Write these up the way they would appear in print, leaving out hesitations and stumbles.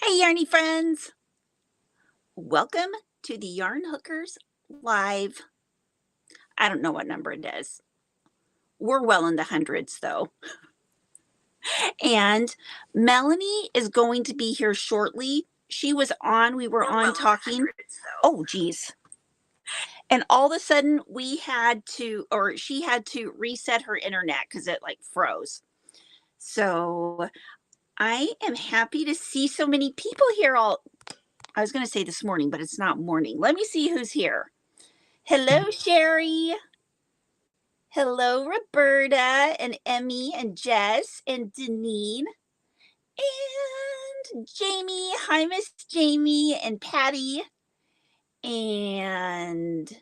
Hey, Yarny friends. Welcome to the Yarn Hookers Live. I don't know what number it is. We're well in the hundreds, though. And Melanie is going to be here shortly. She was on, we were on talking. Oh, geez. And all of a sudden, she had to reset her internet because it like froze. So I am happy to see so many people here I was going to say this morning, but it's not morning. Let me see who's here. Hello, Sherry. Hello, Roberta and Emmy and Jess and Deneen and Jamie. Hi, Miss Jamie and Patty and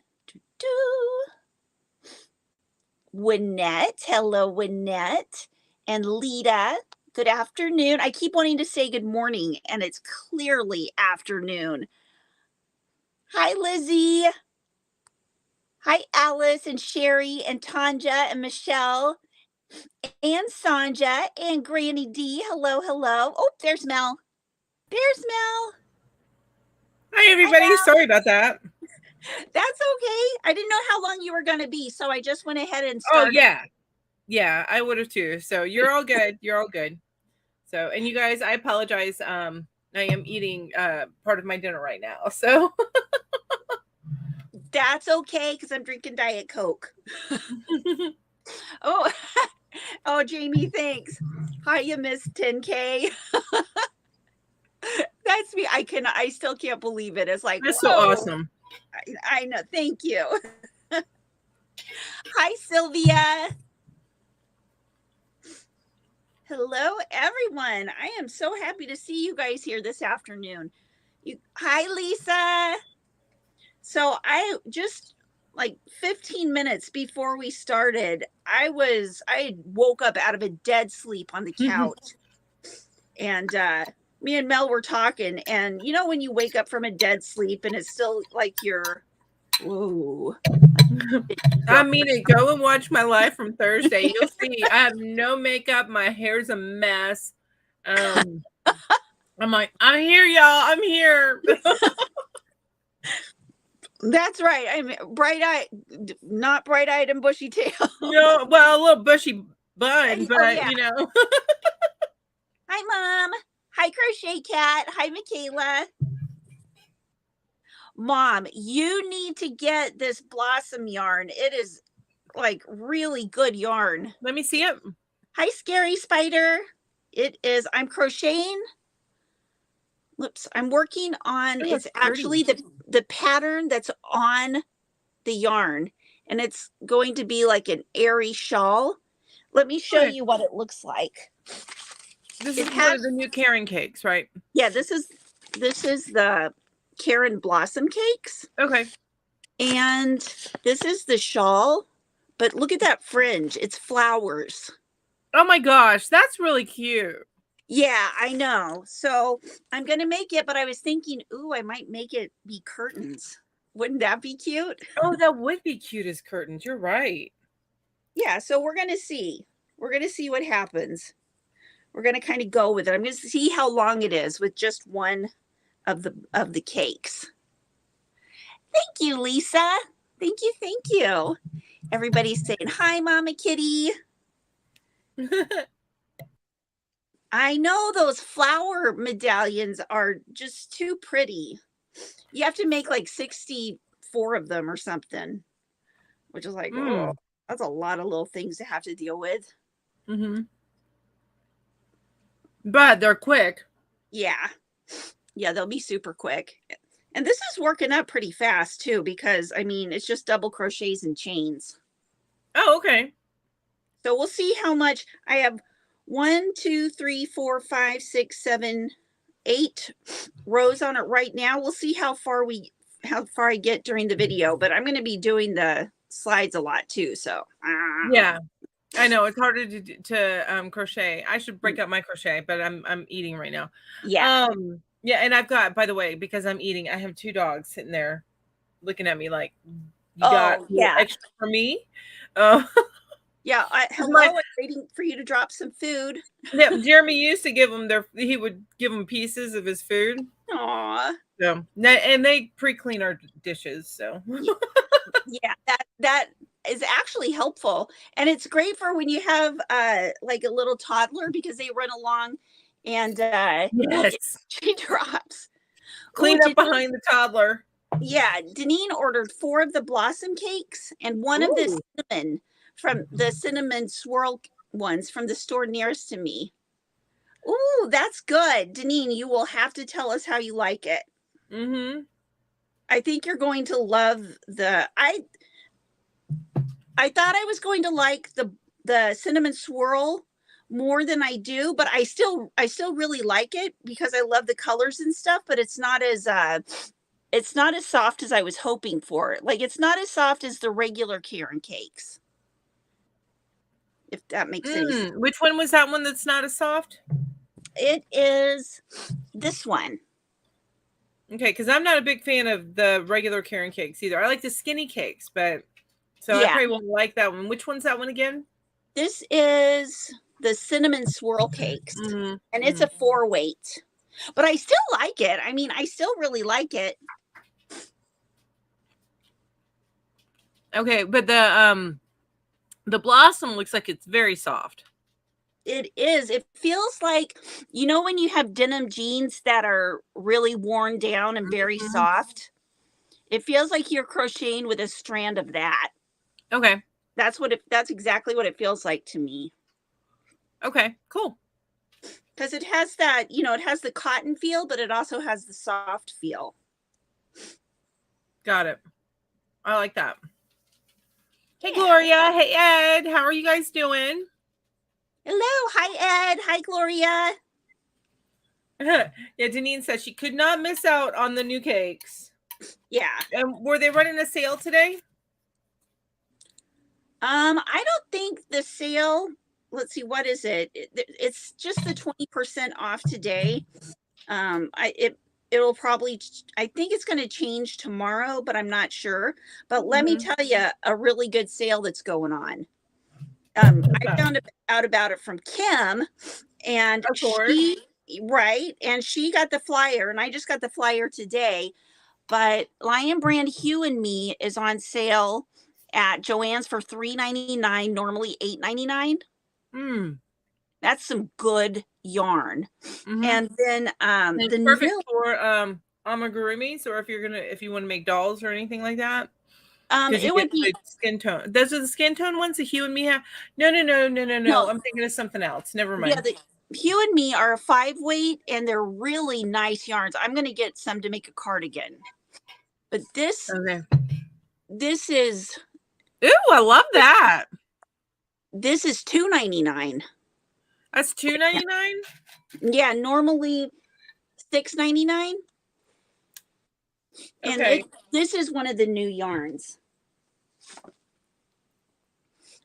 Wynette. Hello, Wynette and Lita. Good afternoon. I keep wanting to say good morning, and it's clearly afternoon. Hi, Lizzie. Hi, Alice and Sherry and Tanja and Michelle and Sanja and Granny D. Hello, hello. Oh, there's Mel. There's Mel. Hi, everybody. Hi, sorry about that. That's okay. I didn't know how long you were going to be, so I just went ahead and started. Oh, yeah. Yeah, I would have too. So you're all good. You're all good. So, and you guys, I apologize. I am eating part of my dinner right now. So that's okay because I'm drinking Diet Coke. Oh, Jamie, thanks. Hi, you Miss 10K. That's me. I still can't believe it. It's like, that's so awesome. I know. Thank you. Hi, Sylvia. Hello, everyone. I am so happy to see you guys here this afternoon. Hi, Lisa. So I just like 15 minutes before we started, I woke up out of a dead sleep on the couch. And me and Mel were talking, and you know when you wake up from a dead sleep and it's still like you're, whoa. I mean it. Go and watch my live from Thursday. You'll see I have no makeup. My hair's a mess. I'm like, I'm here, y'all. I'm here. That's right. I'm bright-eyed, not bright-eyed and bushy-tailed. No, well, a little bushy bun, but yeah. you know. Hi, Mom. Hi, Crochet Cat. Hi, Michaela. Mom, you need to get this Blossom yarn. It is like really good yarn. Let me see it. Hi, Scary Spider. It is, I'm crocheting. Whoops, I'm working on, it's actually the pattern that's on the yarn, and it's going to be like an airy shawl. Let me show you what it looks like. This is one of the new Karen cakes, right? Yeah, this is the Karen Blossom cakes. Okay. And this is the shawl, but look at that fringe. It's flowers. Oh my gosh, that's really cute. Yeah, I know. So I'm going to make it, but I was thinking, ooh, I might make it be curtains. Wouldn't that be cute? Oh, that would be cute as curtains. You're right. Yeah, so we're going to see. We're going to see what happens. We're going to kind of go with it. I'm going to see how long it is with just one of the cakes. Thank you, Lisa. Thank you. Thank you. Everybody's saying, hi, Mama Kitty. I know those flower medallions are just too pretty. You have to make like 64 of them or something, which is like, oh, that's a lot of little things to have to deal with. But they're quick. Yeah. Yeah, they'll be super quick. And this is working up pretty fast too, because I mean, it's just double crochets and chains. Oh, okay. So we'll see how much I have. 1, 2, 3, 4, 5, 6, 7, 8 rows on it right now. We'll see how far I get during the video, but I'm going to be doing the slides a lot too. So yeah, I know it's harder to crochet. I should break up my crochet, but I'm eating right now. Yeah. Yeah, and I've got, by the way, because I'm eating, I have 2 dogs sitting there looking at me like, you got extra for me. Yeah. Hello. I'm waiting for you to drop some food. Yeah, Jeremy used to give them he would give them pieces of his food. Aw. So, and they pre-clean our dishes. So, yeah, that is actually helpful, and it's great for when you have like a little toddler because they run along and yes, she drops. Clean up behind the toddler. Yeah, Deneen ordered 4 of the blossom cakes and 1 of the cinnamon from the cinnamon swirl ones from the store nearest to me. Ooh, that's good. Deneen, you will have to tell us how you like it. Mm-hmm. I think you're going to love I thought I was going to like the cinnamon swirl more than I do, but I still really like it because I love the colors and stuff, but it's not as soft as I was hoping for. Like it's not as soft as the regular Karen cakes. If that makes any sense. Which one was that one that's not as soft? It is this one. Okay, because I'm not a big fan of the regular Karen cakes either. I like the skinny cakes, but so I probably won't like that one. Which one's that one again? This is the cinnamon swirl cakes, and it's a 4 weight. But I still like it. I mean, I still really like it. Okay, but the blossom looks like it's very soft. It is. It feels like, you know, when you have denim jeans that are really worn down and very soft, it feels like you're crocheting with a strand of that. Okay. That's exactly what it feels like to me. Okay, cool. Because it has that, you know, it has the cotton feel, but it also has the soft feel. Got it. I like that. Hey, Gloria. Hey, Ed. How are you guys doing? Hello. Hi, Ed. Hi, Gloria. Yeah, Deneen said she could not miss out on the new cakes. Yeah. And were they running a sale today? I don't think the sale, let's see, what is it? It's just the 20% off today. It'll probably, I think it's going to change tomorrow, but I'm not sure. But let me tell you a really good sale that's going on. I found out about it from Kim, and and she got the flyer, and I just got the flyer today. But Lion Brand Hue and Me is on sale at Joann's for $3.99, normally $8.99. That's some good yarn. And then it's perfect for amigurumis, or if you want to make dolls or anything like that. It would be skin tone. Those are the skin tone ones that Hue and Me have. No. I'm thinking of something else. Never mind. Yeah, the Hue and Me are a 5 weight, and they're really nice yarns. I'm going to get some to make a cardigan. But this is. Ooh, I love that. This is $2.99. That's $2.99. Yeah, normally $6.99. And this is one of the new yarns.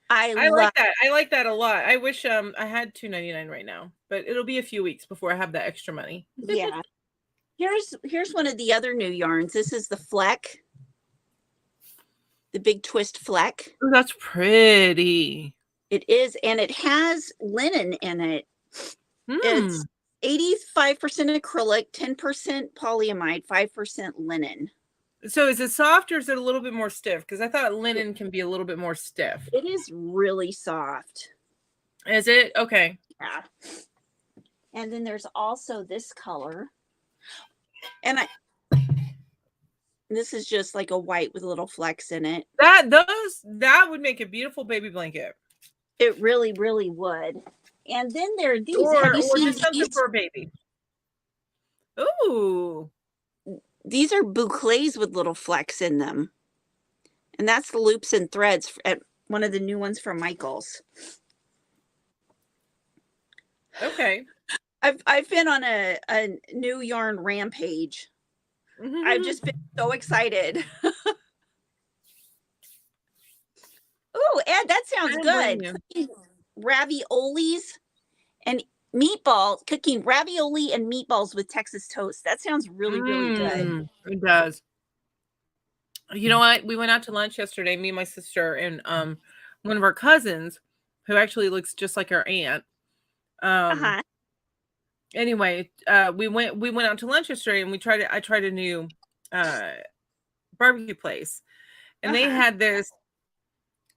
I like that. I like that a lot. I wish I had $2.99 right now, but it'll be a few weeks before I have that extra money. Yeah. Here's one of the other new yarns. This is the Fleck. The big twist Fleck. Oh, that's pretty. It is, and it has linen in it. It's 85% acrylic, 10% polyamide, 5% linen. So is it soft or is it a little bit more stiff? Because I thought linen can be a little bit more stiff. It is really soft. Is it? Okay. Yeah. And then there's also this color. And this is just like a white with little flecks in it. That would make a beautiful baby blanket. It really, really would. And then there are these. Or just something for a baby. Ooh. These are bouclés with little flecks in them. And that's the loops and threads at one of the new ones from Michael's. Okay. I've been on a new yarn rampage. I've just been so excited. Oh, Ed, that sounds good. Cooking raviolis and meatballs. Cooking ravioli and meatballs with Texas toast. That sounds really, really good. It does. You know what? We went out to lunch yesterday, me and my sister and one of our cousins. who actually looks just like our aunt. Uh-huh. Anyway, we went out to lunch yesterday, and I tried a new barbecue place, and they Uh-huh. had this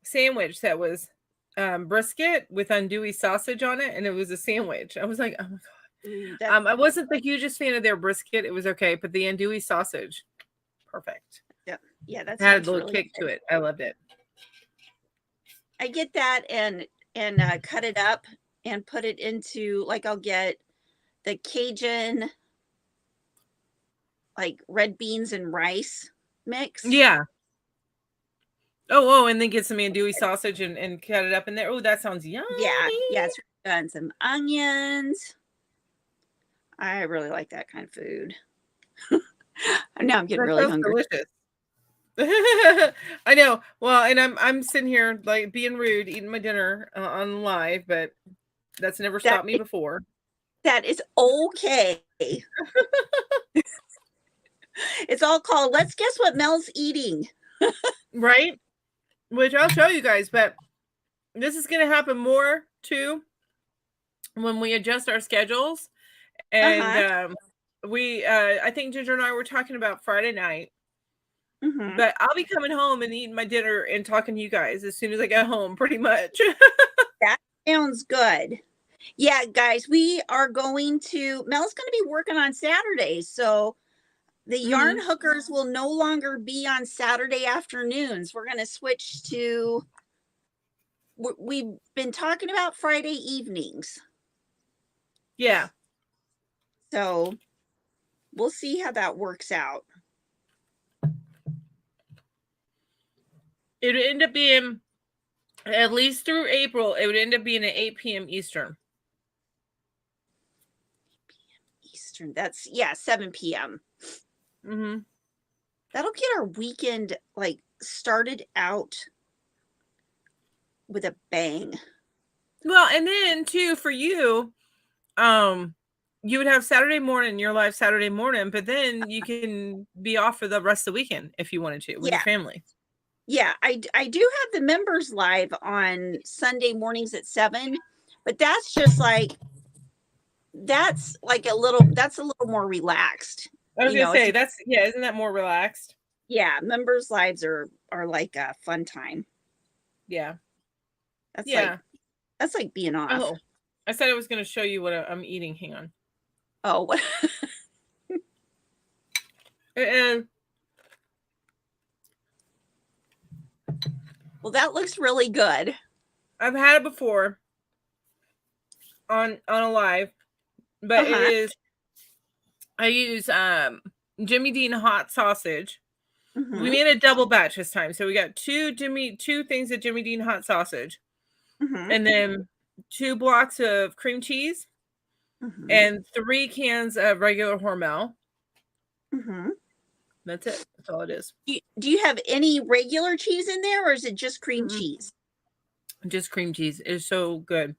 sandwich that was brisket with andouille sausage on it, and it was a sandwich. I was like, oh my god. Ooh, that I wasn't the hugest fan of their brisket. It was okay, but the andouille sausage, perfect. yeah, that It had a sounds little really kick to good. it. I loved it. I get that and cut it up and put it into, like, I'll get the Cajun, like, red beans and rice mix. Yeah. Oh, and then get some andouille sausage and cut it up in there. Oh, that sounds yummy. Yeah, it's and some onions. I really like that kind of food. Now I'm getting That really sounds hungry. delicious. I know. Well, and I'm sitting here like being rude, eating my dinner on live, but that's never That stopped me before. that is okay. It's all called, let's guess what Mel's eating. Right? Which I'll show you guys, but this is going to happen more too when we adjust our schedules. And I think Ginger and I were talking about Friday night. Mm-hmm. But I'll be coming home and eating my dinner and talking to you guys as soon as I get home, pretty much. That sounds good. Yeah, guys, we are going to, Mel's going to be working on Saturdays. So the yarn hookers will no longer be on Saturday afternoons. We're going to switch to, we've been talking about Friday evenings. Yeah. So we'll see how that works out. It would end up being, at least through April, it would end up being at 8 p.m. Eastern. Eastern. That's, yeah, 7 p.m. Mm-hmm. That'll get our weekend, like, started out with a bang. Well, and then too, for you, you would have Saturday morning, your live Saturday morning, but then you can be off for the rest of the weekend if you wanted to with your family. Yeah, I do have the members live on Sunday mornings at 7, but that's just like, that's a little more relaxed. I was gonna say isn't that more relaxed? Yeah, members lives are like a fun time. Yeah. That's like being off. Oh, I said I was gonna show you what I'm eating. Hang on. Oh, what? And Well, that looks really good. I've had it before on a live, but it is, I use Jimmy Dean hot sausage. Mm-hmm. We made a double batch this time, so we got two things of Jimmy Dean hot sausage, and then 2 blocks of cream cheese, and 3 cans of regular Hormel. That's it. That's all it is. Do you have any regular cheese in there, or is it just cream cheese? Just cream cheese. It's so good.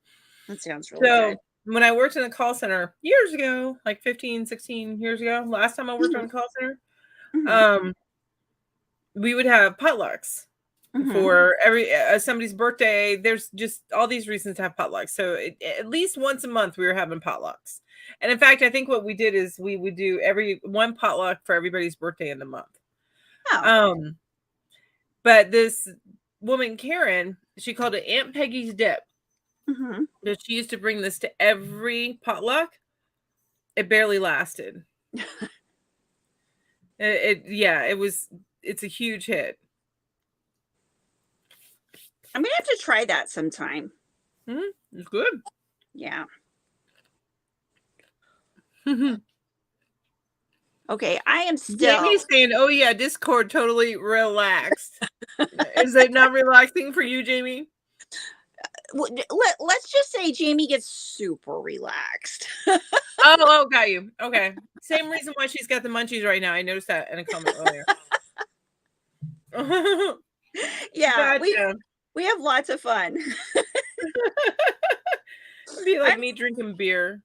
That sounds really good. When I worked in a call center years ago, like 15, 16 years ago, last time I worked on a call center, we would have potlucks for every somebody's birthday. There's just all these reasons to have potlucks. So at least once a month we were having potlucks. And in fact, I think what we did is we would do one potluck for everybody's birthday in the month. Oh. But this woman, Karen, she called it Aunt Peggy's Dip. That she used to bring this to every potluck. It barely lasted. It's a huge hit. I'm gonna have to try that sometime. It's good. Yeah. Okay, I am still. Jamie's saying, "Oh yeah, Discord totally relaxed." Is it not relaxing for you, Jamie? Let's just say Jamie gets super relaxed. Oh, got you. Okay. Same reason why she's got the munchies right now. I noticed that in a comment earlier. Yeah, gotcha. we have lots of fun. It'd be like me drinking beer.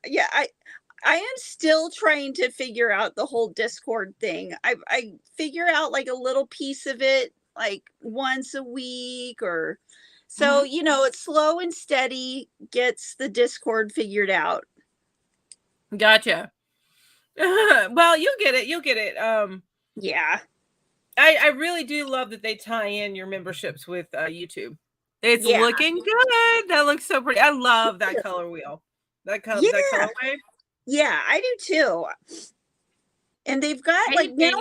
Yeah, I am still trying to figure out the whole Discord thing. I figure out like a little piece of it, like once a week or So, you know, it's slow and steady, gets the Discord figured out. Gotcha. Well, you'll get it. You'll get it. Yeah. I really do love that they tie in your memberships with YouTube. It's Yeah. looking good. That looks so pretty. I love that color wheel. That Yeah. colorway. Yeah, I do too. And they've got like now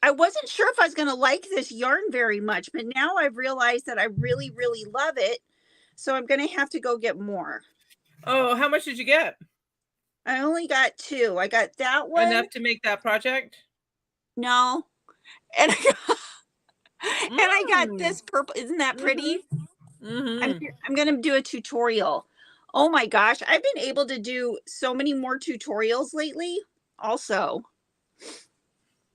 I wasn't sure if I was going to like this yarn very much, but now I've realized that I really, really love it. So I'm going to have to go get more. Oh, how much did you get? I only got 2. I got that one. Enough to make that project? No. And I got this purple. Isn't that pretty? I'm going to do a tutorial. Oh my gosh. I've been able to do so many more tutorials lately also.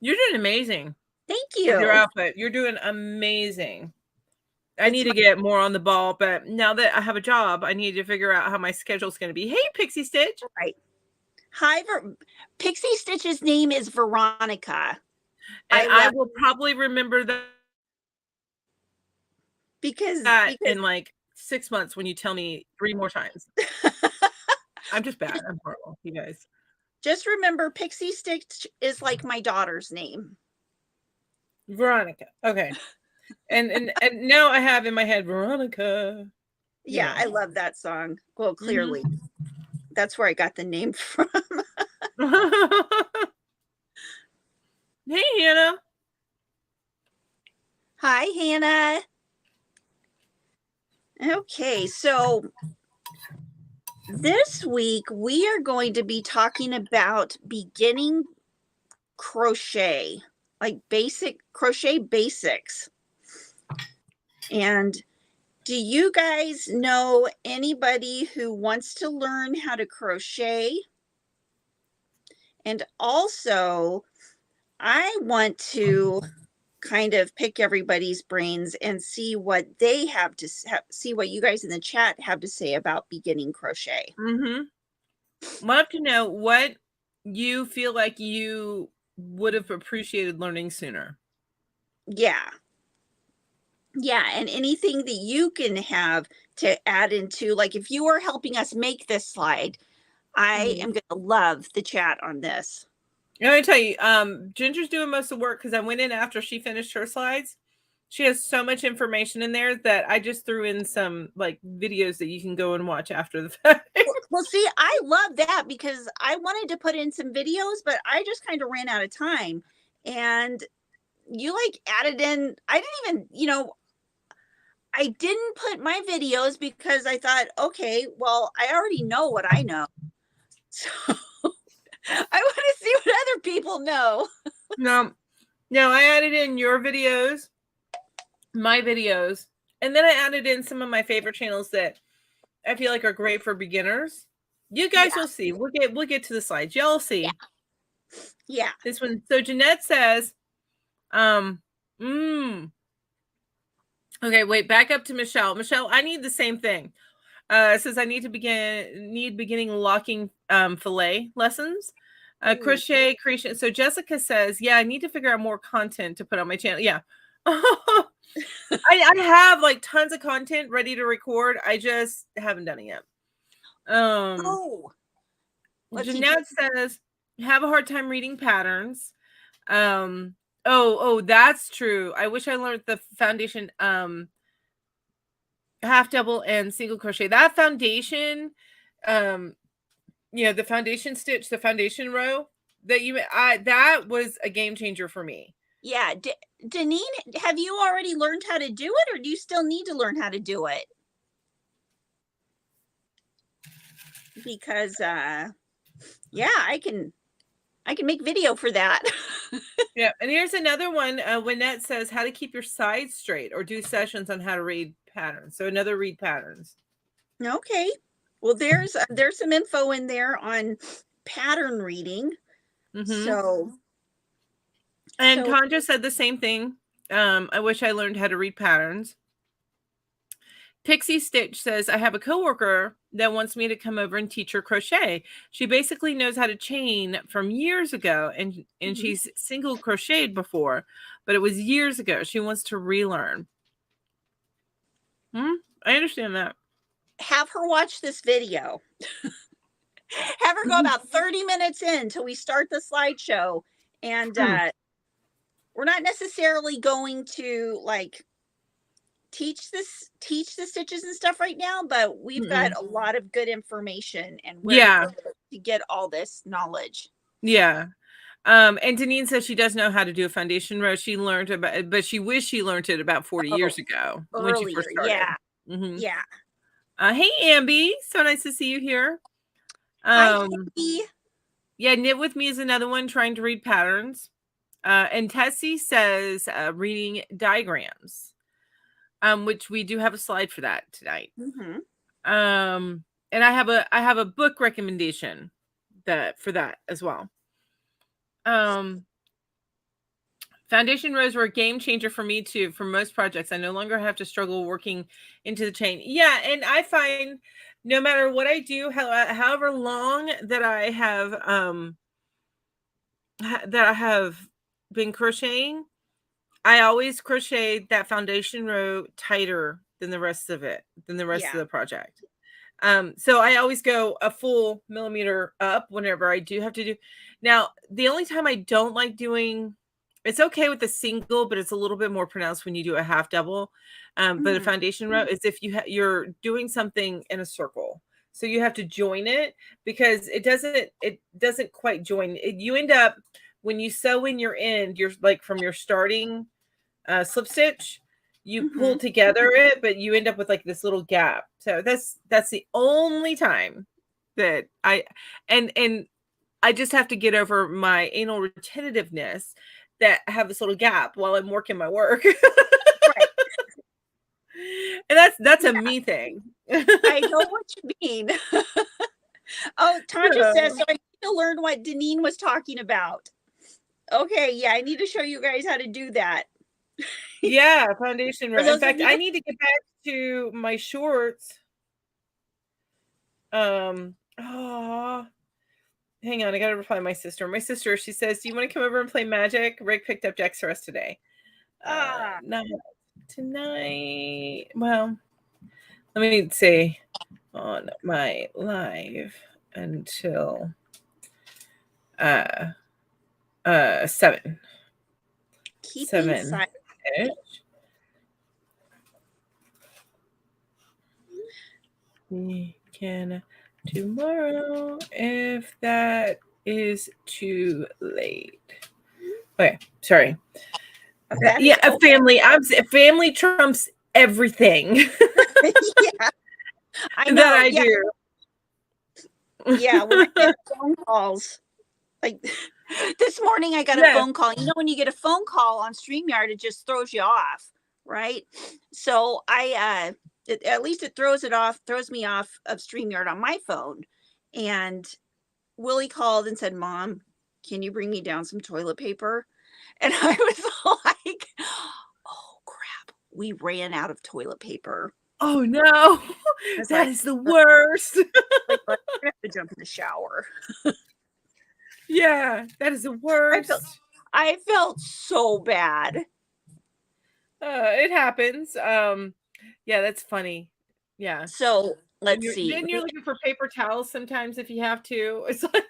You're doing amazing. Thank you. With your outfit. You're doing amazing. I need to get more on the ball, but now that I have a job, I need to figure out how my schedule's going to be. Hey, Pixie Stitch. Right. Hi, Pixie Stitch's name is Veronica. And I will probably remember that because in like 6 months when you tell me 3 more times. I'm just bad. I'm horrible, you guys. Just remember, Pixie Stitch is like my daughter's name. Veronica. Okay. And now I have in my head Veronica. Yeah, I love that song. Well, clearly. That's where I got the name from. Hey, Hannah. Hi, Hannah. Okay, so this week we are going to be talking about beginning crochet, like basic crochet basics. And do you guys know anybody who wants to learn how to crochet? And also, I want to kind of pick everybody's brains and see what they have to see what you guys in the chat have to say about beginning crochet. Love to know what you feel like you would have appreciated learning sooner. Yeah, and anything that you can have to add into, like if you are helping us make this slide, I am going to love the chat on this. Let me tell you, Ginger's doing most of the work because I went in after she finished her slides. She has so much information in there that I just threw in some like videos that you can go and watch after the fact. Well, see, I love that because I wanted to put in some videos, but I just kind of ran out of time. And you like added in, I didn't even, I didn't put my videos because I thought, okay, well, I already know what I know. So I want to see what other people know. No, I added in your videos, my videos, and then I added in some of my favorite channels that I feel like are great for beginners. You guys will see. We'll get to the slides. Y'all see. Yeah. This one. So Jeanette says, okay, wait, back up to Michelle. Michelle, I need the same thing. It says I need beginning locking fillet lessons. Crochet creation. So Jessica says, yeah, I need to figure out more content to put on my channel. Yeah. I have like tons of content ready to record. I just haven't done it yet. Jeanette says, have a hard time reading patterns. Oh, that's true. I wish I learned the foundation half double and single crochet. That foundation, the foundation stitch, the foundation row that was a game changer for me. Yeah. Deneen, have you already learned how to do it, or do you still need to learn how to do it? Because yeah, I can make video for that. Yeah, and here's another one. Wynette says how to keep your sides straight or do sessions on how to read patterns. So another read patterns. Okay. Well, there's some info in there on pattern reading. So and Conja said the same thing. I wish I learned how to read patterns. Pixie Stitch says, I have a coworker that wants me to come over and teach her crochet. She basically knows how to chain from years ago, and she's single crocheted before, but it was years ago. She wants to relearn. I understand that. Have her watch this video. Have her go about 30 minutes in till we start the slideshow. And we're not necessarily going to like teach the stitches and stuff right now, but we've got a lot of good information and where to go to get all this knowledge. Yeah. And Deneen says she does know how to do a foundation row. She learned about, but she wished she learned it about 40 years ago when she first started. Yeah. Yeah. Hey, Amby. So nice to see you here. Hi, Amby. Yeah, Knit With Me is another one trying to read patterns. And Tessie says reading diagrams, which we do have a slide for that tonight. And I have a book recommendation for that as well. Foundation rows were a game changer for me too. For most projects, I no longer have to struggle working into the chain. Yeah, and I find no matter what I do, however long that I have been crocheting, I always crochet that foundation row tighter than the rest of it, than the rest of the project. So I always go a full millimeter up whenever I do have to do. Now, the only time I don't like doing, it's okay with a single, but it's a little bit more pronounced when you do a half double. But a foundation row is if you're doing something in a circle. So you have to join it because it doesn't quite join. You end up, when you sew in your end, you're like from your starting slip stitch, you pull together it, but you end up with like this little gap. So that's the only time that I just have to get over my anal retentiveness that I have this little gap while I'm working my work. Right. And that's a me thing. I know what you mean. Oh, Tanja says, so I need to learn what Deneen was talking about. Okay, yeah, I need to show you guys how to do that. Yeah, foundation row. In fact, I need to get back to my shorts. Oh, hang on, I gotta reply to my sister. My sister, she says, do you want to come over and play Magic? Rick picked up decks for us today. Not tonight. Well, let me see. On my live until 7. Keep 7. We can tomorrow if that is too late. Okay, sorry. Yeah, a family. Family trumps everything. Yeah, I know, that I do. Yeah, when I get phone calls, like this morning, I got a phone call. You know, when you get a phone call on StreamYard, it just throws you off, right? So at least it throws me off of StreamYard on my phone. And Willie called and said, Mom, can you bring me down some toilet paper? And I was like, oh crap, we ran out of toilet paper. Oh no, that is the worst. Like, I have to jump in the shower. Yeah, that is the worst. I felt so bad. It happens. Yeah, that's funny. Yeah. So let's see. Then you're looking for paper towels sometimes if you have to. It's like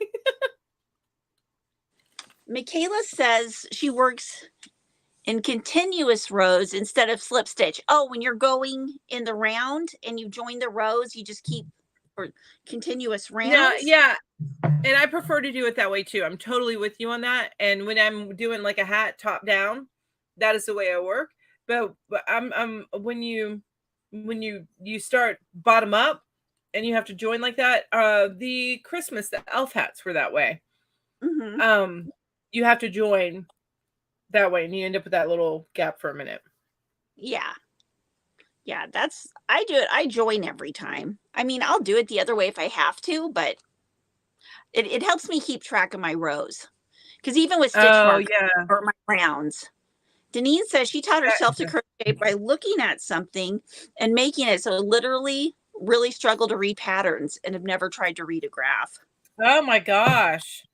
Michaela says she works in continuous rows instead of slip stitch. Oh, when you're going in the round and you join the rows, you just keep or continuous rounds. Yeah. And I prefer to do it that way too. I'm totally with you on that. And when I'm doing like a hat top down, that is the way I work. But I'm when you start bottom up and you have to join like that, the elf hats were that way. You have to join that way and you end up with that little gap for a minute. Yeah, I do it. I join every time. I mean, I'll do it the other way if I have to, but it helps me keep track of my rows. Because even with stitch marks or my rounds, Deneen says she taught herself to crochet by looking at something and making it. So literally really struggle to read patterns and have never tried to read a graph. Oh my gosh.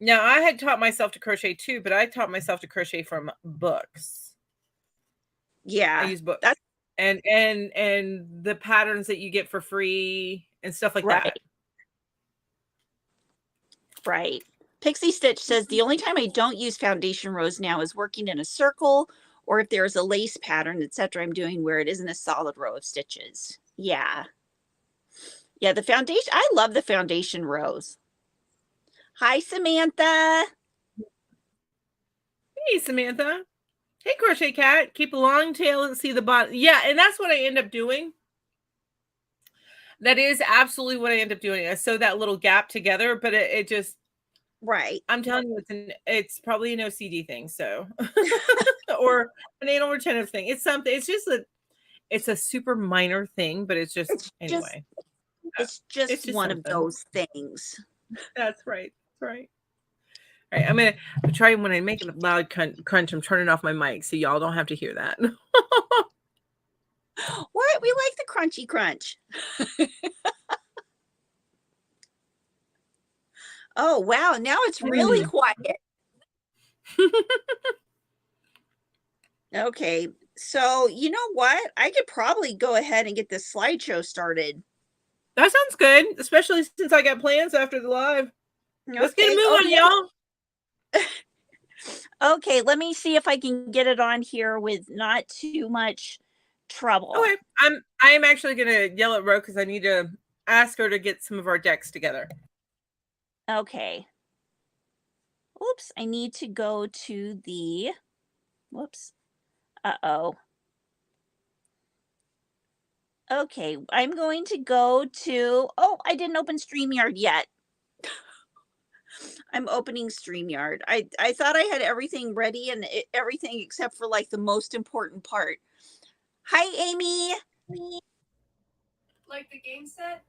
Now I had taught myself to crochet too, but I taught myself to crochet from books. Yeah. I use books. and the patterns that you get for free and stuff like that. Right. Pixie Stitch says the only time I don't use foundation rows now is working in a circle or if there's a lace pattern, etc. I'm doing where it isn't a solid row of stitches. Yeah. Yeah, the foundation, I love the foundation rows. Hi, Samantha. Hey, Samantha. Hey, Crochet Cat. Keep a long tail and see the bottom. Yeah, and that's what I end up doing. That is absolutely what I end up doing. I sew that little gap together, but it just right. I'm telling you, it's probably an OCD thing, so or an anal retentive thing. It's something. It's a super minor thing, but it's just anyway. It's just one something. Of those things. That's right. That's right. All right, I'm gonna try when I make a loud crunch. I'm turning off my mic so y'all don't have to hear that. What? We like the crunchy crunch. Oh, wow. Now it's really quiet. Okay. So, you know what? I could probably go ahead and get this slideshow started. That sounds good, especially since I got plans after the live. Okay. Let's get a move on, y'all. Okay, let me see if I can get it on here with not too much trouble. Okay, I am actually gonna yell at Ro because I need to ask her to get some of our decks together. Okay. Oops, I need to go to the. Whoops. Uh-oh. Okay, I'm going to go to. Oh, I didn't open StreamYard yet. I'm opening StreamYard. I thought I had everything ready and everything except for like the most important part. Hi, Amy. Like the game set?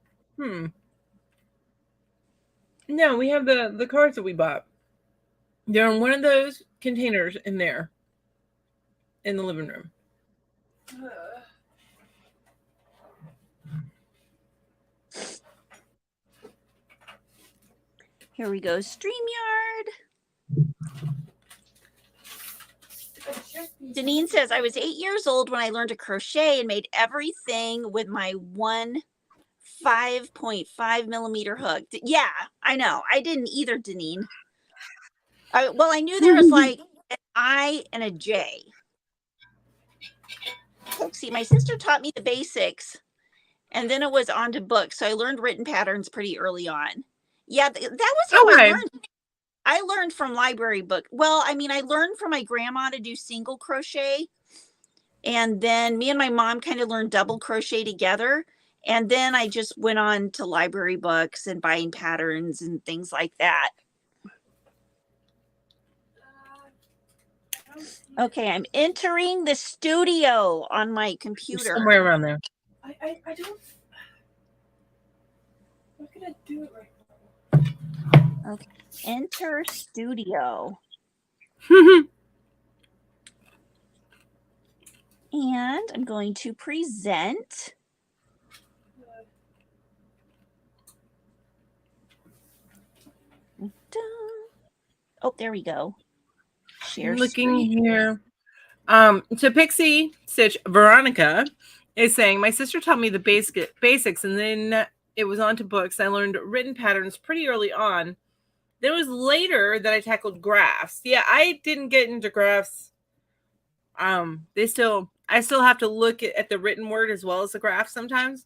No, we have the cards that we bought. They're in one of those containers in there, in the living room. Here we go, StreamYard. Deneen says, I was 8 years old when I learned to crochet and made everything with my 5.5 millimeter hook. Yeah, I know. I didn't either, Deneen. Well, I knew there was like an I and a J. See, my sister taught me the basics, and then it was on to books. So I learned written patterns pretty early on. Yeah, that was how I learned. I learned from library book. Well, I mean, I learned from my grandma to do single crochet. And then me and my mom kind of learned double crochet together. And then I just went on to library books and buying patterns and things like that. Okay, I'm entering the studio on my computer. You're somewhere around there. I don't. Why could I do it right now? Okay, enter studio. And I'm going to present. Oh, there we go. Share looking screen. Here. So Pixie Stitch Veronica is saying, my sister taught me the basics and then it was on to books. I learned written patterns pretty early on. Then it was later that I tackled graphs. Yeah, I didn't get into graphs. I still have to look at the written word as well as the graph sometimes.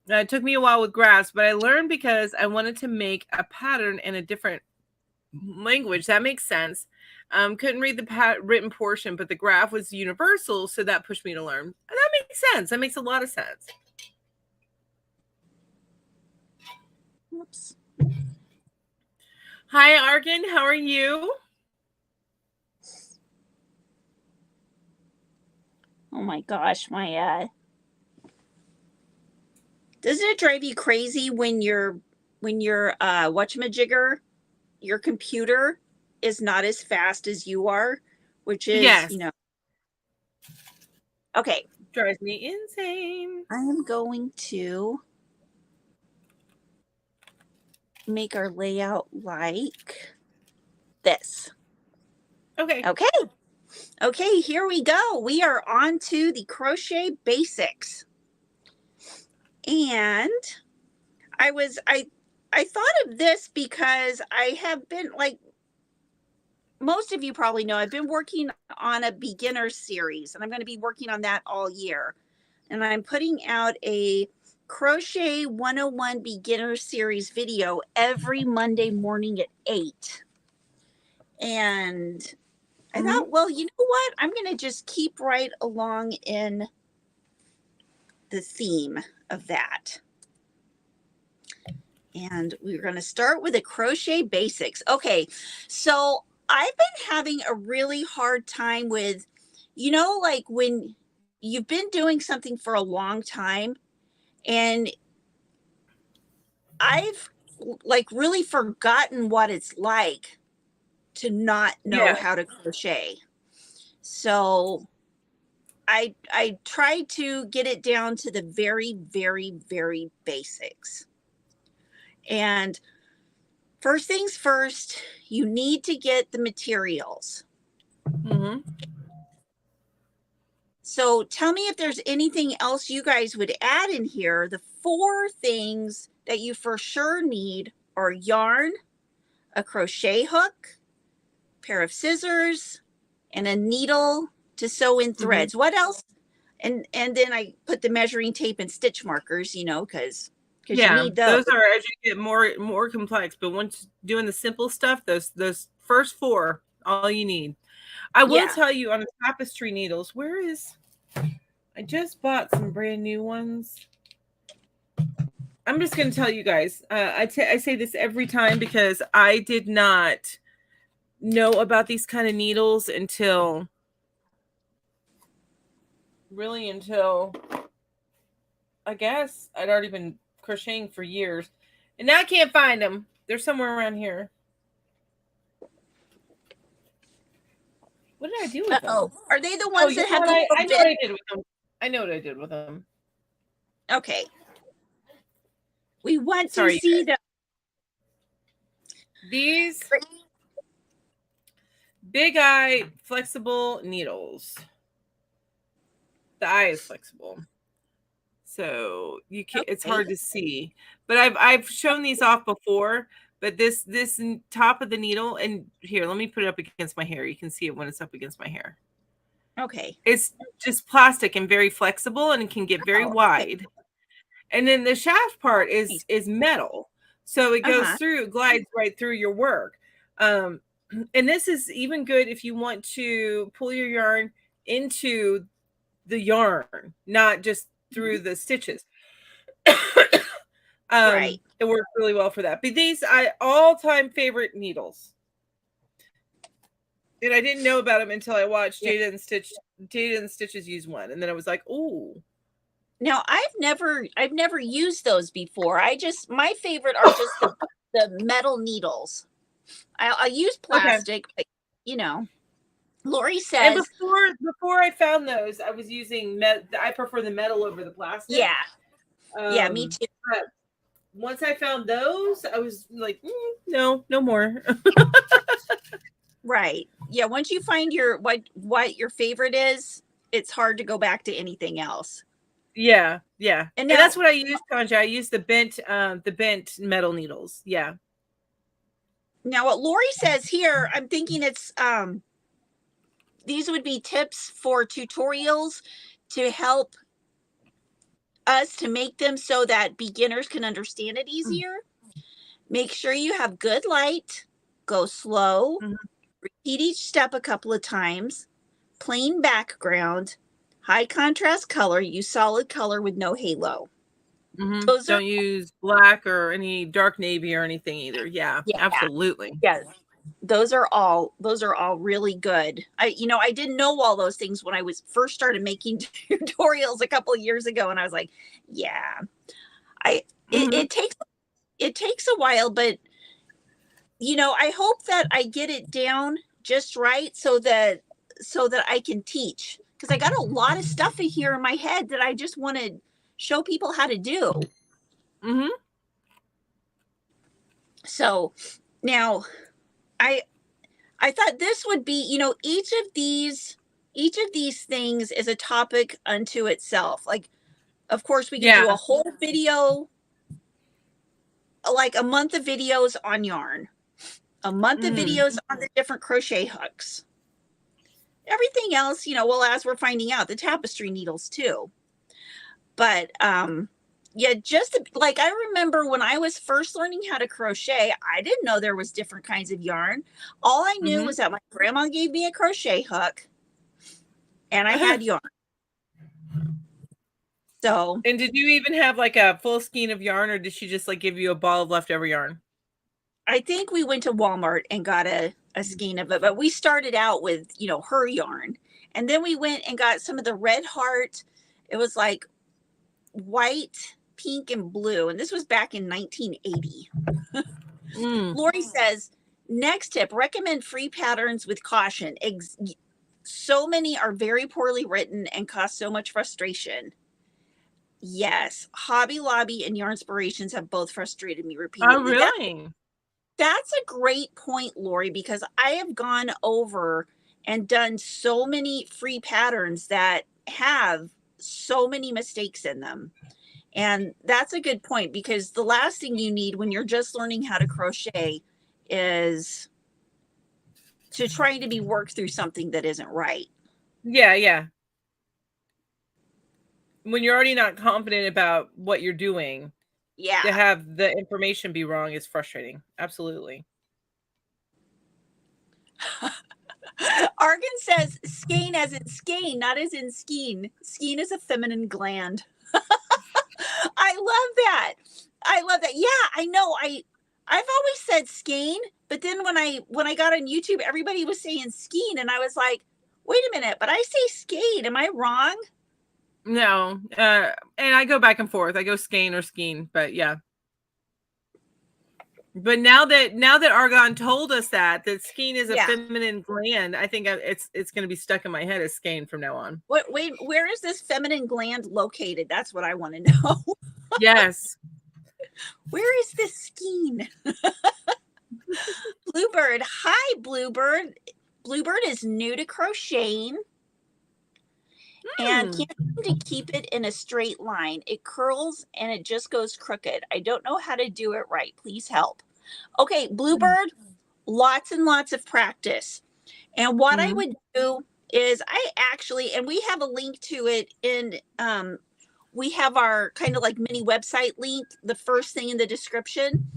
It took me a while with graphs, but I learned because I wanted to make a pattern in a different language. That makes sense. Couldn't read the written portion, but the graph was universal, so that pushed me to learn. And that makes sense. That makes a lot of sense. Oops. Hi, Argan. How are you? Oh my gosh, my doesn't it drive you crazy when you're whatchamajigger, your computer is not as fast as you are, which is, yes. You know. Okay. Drives me insane. I am going to make our layout like this. Okay. Okay. Okay, here we go. We are on to the crochet basics. And I thought of this because I have been, like most of you probably know, I've been working on a beginner series, and I'm going to be working on that all year. And I'm putting out a Crochet 101 beginner series video every Monday morning at 8. And I thought, well, you know what? I'm going to just keep right along in the theme of that. And we're going to start with the crochet basics. Okay, so I've been having a really hard time with, like when you've been doing something for a long time, and I've like really forgotten what it's like to not know Yeah. how to crochet. So I try to get it down to the very, very, very basics. And first things first, you need to get the materials. Mm-hmm. So tell me if there's anything else you guys would add in here. The 4 things that you for sure need are yarn, a crochet hook, pair of scissors, and a needle to sew in threads. Mm-hmm. What else? And then I put the measuring tape and stitch markers, because you Yeah, need those. those are as you get more complex. But once doing the simple stuff, those first 4, all you need. I will Yeah. tell you on the tapestry needles. Where is? I just bought some brand new ones. I'm just going to tell you guys. I say this every time because I did not know about these kind of needles until I guess I'd already been crocheting for years, and now I can't find them. They're somewhere around here. What did I do with them? Uh-oh. Are they the Oh, ones you that know have what? the I little know what bit? I did with them. I know what I did with them. Okay. We want to Sorry, see the these Big Eye flexible needles. The eye is flexible, so you can't. It's hard to see. But I've shown these off before. But this top of the needle, and here, let me put it up against my hair. You can see it when it's up against my hair. Okay. It's just plastic and very flexible, and it can get very wide. And then the shaft part is metal, so it goes through, glides right through your work. And this is even good if you want to pull your yarn into the yarn, not just through the stitches. Right. It works really well for that. But these all-time favorite needles. And I didn't know about them until I watched Jada and Stitches use one, and then I was like, "Ooh." Now I've never used those before. My favorite are just the metal needles. I use plastic, but Lori And says, before I found those, I was using I prefer the metal over the plastic. yeah. Yeah, me too. But once I found those, I was like, no more. Right. Yeah, once you find what your favorite is, it's hard to go back to anything else. Yeah. And And that's what I use, Conja. I use the bent metal needles. Yeah. Now what Lori says here, I'm thinking it's these would be tips for tutorials to help us to make them so that beginners can understand it easier. Make sure you have good light, go slow, repeat each step a couple of times, plain background, high contrast color, use solid color with no halo. Don't use black or any dark navy or anything either. Yeah, absolutely. Yes. Those are all really good. I didn't know all those things when I was first started making tutorials a couple of years ago, and I was like, yeah, it takes a while, but I hope that I get it down just right so that I can teach, because I got a lot of stuff in here in my head that I just want to show people how to do. So now I thought this would be, each of these each of these things is a topic unto itself. Like, of course, we could Yeah. do a whole video, like a month of videos on yarn, a month of videos on the different crochet hooks. Everything else, well, as we're finding out, the tapestry needles too. But yeah, like I remember when I was first learning how to crochet, I didn't know there was different kinds of yarn. All I knew was that my grandma gave me a crochet hook and I had yarn. So, and did you even have like a full skein of yarn, or did she just like give you a ball of leftover yarn? I think we went to Walmart and got a skein of it, but we started out with, her yarn. And then we went and got some of the Red Heart. It was like white, pink, and blue. And this was back in 1980. Lori says, next tip, recommend free patterns with caution. So many are very poorly written and cause so much frustration. Yes, Hobby Lobby and Yarnspirations have both frustrated me repeatedly. Oh, really? That's a great point, Lori, because I have gone over and done so many free patterns that have so many mistakes in them. And that's a good point, because the last thing you need when you're just learning how to crochet is to trying to be worked through something that isn't right. Yeah. When you're already not confident about what you're doing, to have the information be wrong is frustrating. Absolutely. Argan says skein as in skein, not as in skein. Skein is a feminine gland. I love that. Yeah, I know. I've always said skein, but then when I got on YouTube, everybody was saying skein, and I was like, wait a minute, but I say skein. Am I wrong? No. And I go back and forth. I go skein or skeen, but yeah. But now that Argon told us that skein is a feminine gland, I think it's going to be stuck in my head as skein from now on. Wait, where is this feminine gland located? That's what I want to know. Yes. Where is this skein? Bluebird. Hi, Bluebird. Bluebird is new to crocheting and can't seem to keep it in a straight line. It curls and it just goes crooked. I don't know how to do it right. Please help. Okay, Bluebird, lots and lots of practice. And what I would do is and we have a link to it in, we have our kind of like mini website link, the first thing in the description.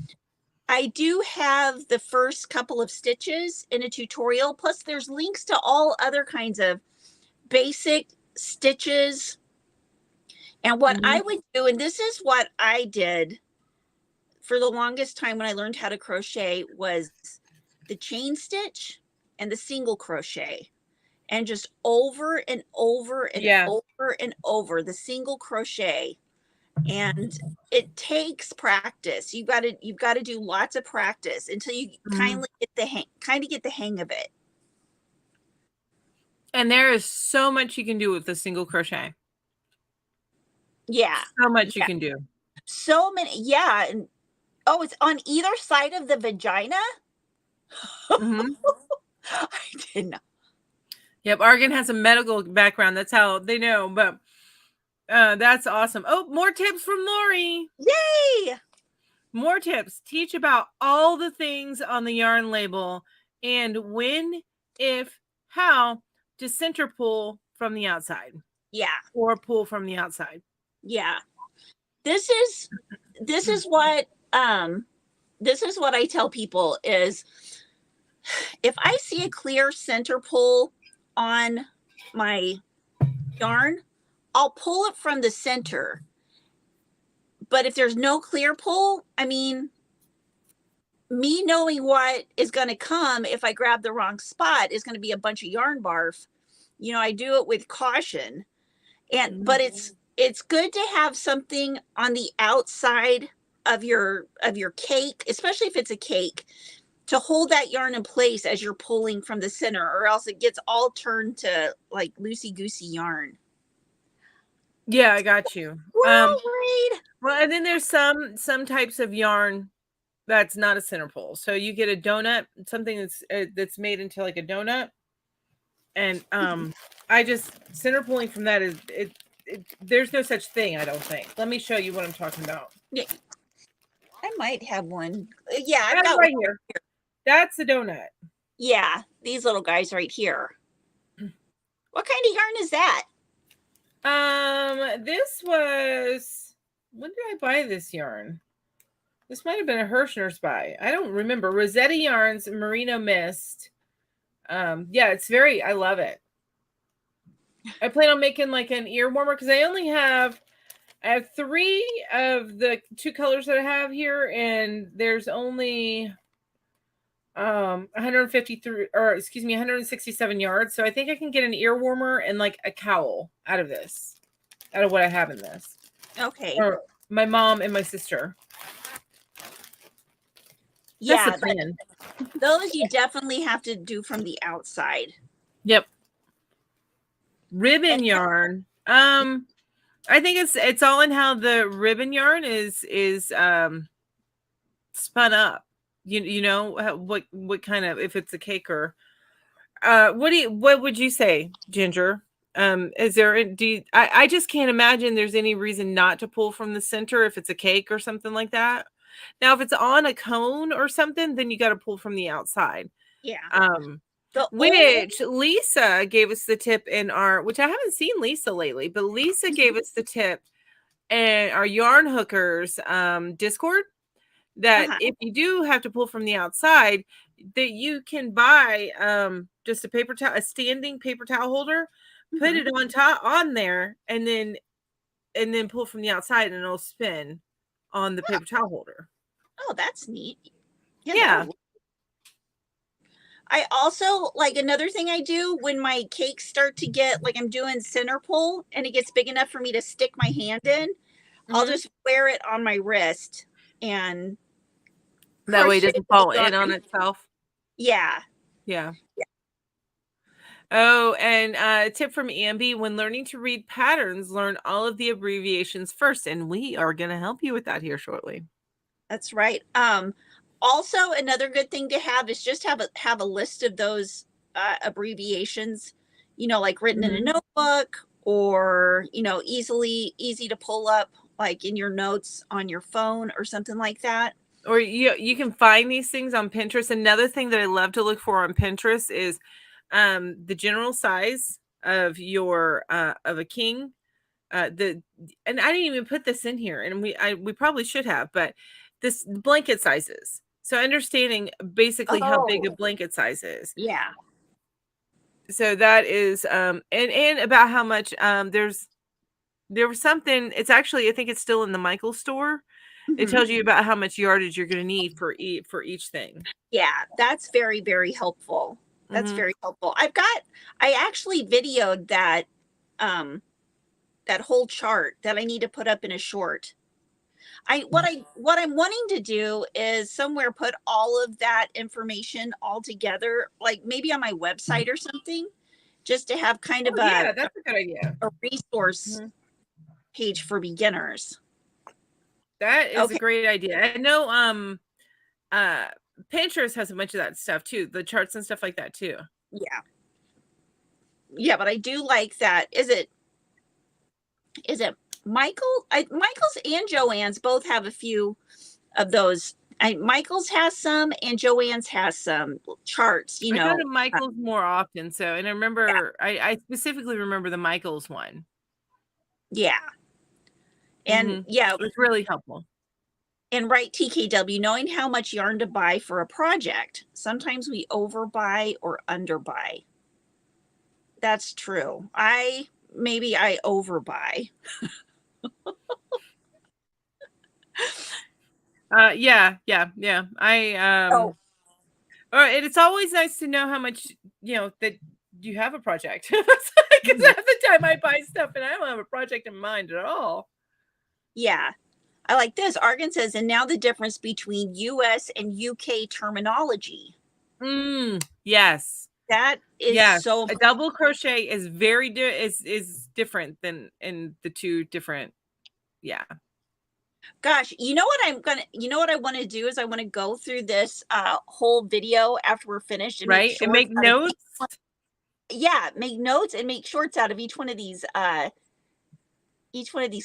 I do have the first couple of stitches in a tutorial, plus there's links to all other kinds of basic stitches. And what I would do, and this is what I did for the longest time when I learned how to crochet, was the chain stitch and the single crochet, and just over and over and over and over the single crochet. And it takes practice. You've got to do lots of practice until you kind of get the hang of it. And there is so much you can do with the single crochet. Yeah. So much you can do. So many. Yeah. And it's on either side of the vagina. I didn't know. Yep. Argan has a medical background. That's how they know. But that's awesome. Oh, more tips from Lori. Yay! More tips. Teach about all the things on the yarn label and when, if, how to center pull from the outside. Yeah. Or pull from the outside. Yeah. This is what I tell people is, if I see a clear center pull on my yarn, I'll pull it from the center. But if there's no clear pull, I mean, me knowing what is going to come if I grab the wrong spot is going to be a bunch of yarn barf. I do it with caution. But it's good to have something on the outside of your cake, especially if it's a cake, to hold that yarn in place as you're pulling from the center, or else it gets all turned to like loosey-goosey yarn. Yeah, I got you. Well, and then there's some types of yarn that's not a center pull. So you get a donut, something that's made into like a donut, And I just center pulling from that is it. There's no such thing, I don't think. Let me show you what I'm talking about. Yeah, I might have one. Yeah, I've That's got right one. here. That's the donut. Yeah, these little guys right here. What kind of yarn is that? This was, when did I buy this yarn? This might have been a Hirschner's buy. I don't remember. Rosetta Yarns Merino Mist. Yeah, it's very, I love it. I plan on making like an ear warmer because I have 3 of the 2 colors that I have here, and there's only 167 yards. So I think I can get an ear warmer and like a cowl out of what I have in this. Okay. Or my mom and my sister. Yeah, those you definitely have to do from the outside. Yep. Ribbon yarn. I think it's all in how the ribbon yarn is spun up. You know what kind of, if it's a cake or what would you say, Ginger? Is there I just can't imagine there's any reason not to pull from the center if it's a cake or something like that. Now, if it's on a cone or something, then you got to pull from the outside. Yeah. Which Lisa gave us the tip in which I haven't seen Lisa lately, but Lisa gave us the tip in our Yarn Hookers Discord that if you do have to pull from the outside, that you can buy just a standing paper towel holder, put it on there, and then pull from the outside, and it'll spin on the paper towel holder. Oh, that's neat. Yeah. I also, like, another thing I do when my cakes start to get, like, I'm doing center pull and it gets big enough for me to stick my hand in, I'll just wear it on my wrist and that way it doesn't fall in on itself. Yeah. Yeah. Oh, and a tip from Ambi: when learning to read patterns, learn all of the abbreviations first, and we are going to help you with that here shortly. That's right. Also, another good thing to have is just have a list of those abbreviations, like written in a notebook, or easy to pull up, like in your notes on your phone or something like that. Or you can find these things on Pinterest. Another thing that I love to look for on Pinterest is the general size of your of a king. And I didn't even put this in here, and we probably should have, but this blanket sizes. So understanding basically how big a blanket size is. Yeah. So that is and about how much there was something, it's actually, I think it's still in the Michael store. It tells you about how much yardage you're going to need for each thing. Yeah, that's very, very helpful. That's very helpful. I actually videoed that that whole chart that I need to put up in a short. What I'm wanting to do is somewhere put all of that information all together, like maybe on my website or something, just to have kind of that's a good idea. A resource page for beginners. That is a great idea. I know Pinterest has a bunch of that stuff too, the charts and stuff like that too. Yeah. Yeah, but I do like that. Is it Michael's and Joanne's both have a few of those. Michael's has some and Joanne's has some charts, I go to Michael's more often. So, and I remember, I specifically remember the Michael's one. Yeah. And it's really helpful. And right, TKW, knowing how much yarn to buy for a project. Sometimes we overbuy or underbuy. That's true. Maybe I overbuy. Yeah. It's always nice to know how much, that you have a project. Because half the time I buy stuff and I don't have a project in mind at all. Yeah. I like this. Argan says, and now the difference between US and UK terminology. Yes. That is so a double crochet is very is different than in the two different. Yeah. Gosh, you know what I want to do is I want to go through this whole video after we're finished and make notes. Yeah, make notes and make shorts out of each one of these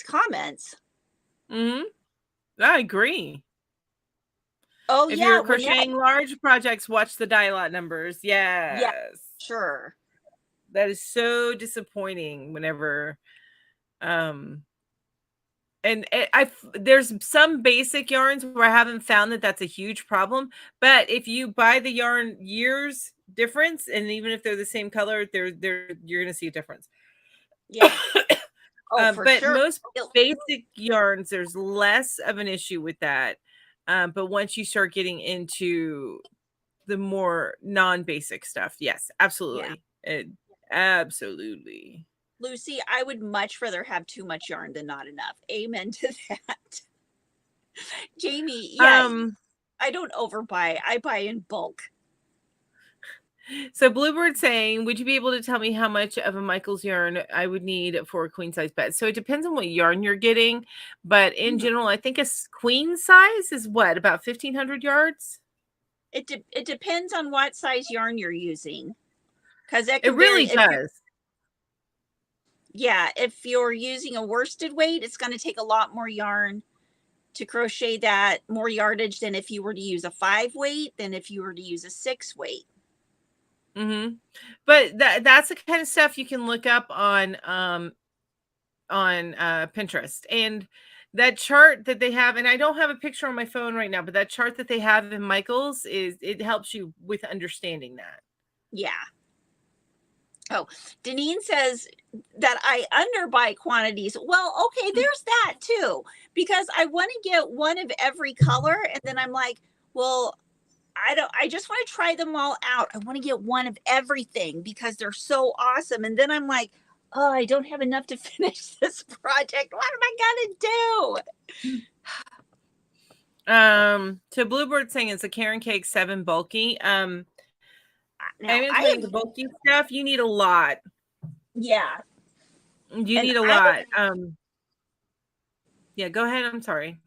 comments. Mm-hmm. I agree. Oh If yeah, you're when that, crocheting large projects, watch the die lot numbers. yeah, Yes. sure. That is so disappointing whenever and there's some basic yarns where I haven't found that that's a huge problem, but if you buy the yarn years difference, and even if they're the same color, you're gonna see a difference. Yeah. Oh, for But sure. most basic yarns, there's less of an issue with that. But once you start getting into the more non-basic stuff, yes, absolutely. Absolutely. Lucy, I would much rather have too much yarn than not enough. Amen to that. Jamie, yeah, Um, I don't overbuy. I buy in bulk. so Bluebird saying, would you be able to tell me how much of a Michael's yarn I would need for a queen size bed? So it depends on what yarn you're getting, but in general, I think a queen size is what, about 1,500 yards? It depends on what size yarn you're using, because that It can really vary. does. Yeah, if you're using a worsted weight, it's going to take a lot more yarn to crochet that, more yardage than if you were to use a 5 weight than if you were to use a 6 weight. Mm-hmm. But that's the kind of stuff you can look up on Pinterest. And that chart that they have, and I don't have a picture on my phone right now, but that chart that they have in Michael's it helps you with understanding that. Yeah. Oh, Deneen says that I underbuy quantities. Well, okay, there's that too, because I want to get one of every color, and then I'm like, well, I just want to try them all out. I want to get one of everything because they're so awesome. And then I'm like, oh, I don't have enough to finish this project. What am I gonna do? So Bluebird saying it's a Karen Cake 7 bulky. Now, I'm gonna tell you the bulky stuff, you need a lot. Yeah. You need a lot. Yeah, go ahead. I'm sorry.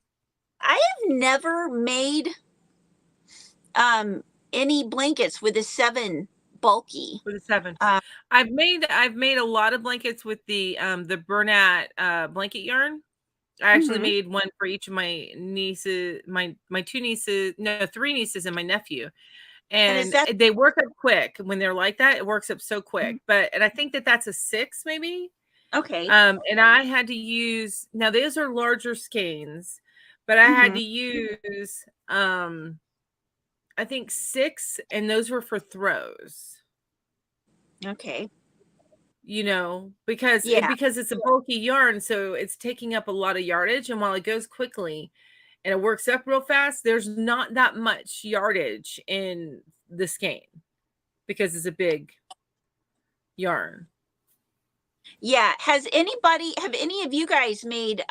I have never made any blankets with a 7 bulky. With a 7. I've made a lot of blankets with the Bernat blanket yarn. I actually made one for each of my nieces, my 2 nieces, no, 3 nieces and my nephew. And they work up quick when they're like that. It works up so quick. And I think that's a 6 maybe. Okay. And I had to use, now those are larger skeins, but I had to use I think 6, and those were for throws. Okay. You know, because it's a bulky yarn, so it's taking up a lot of yardage, and while it goes quickly and it works up real fast, there's not that much yardage in the skein because it's a big yarn. Yeah. Have any of you guys made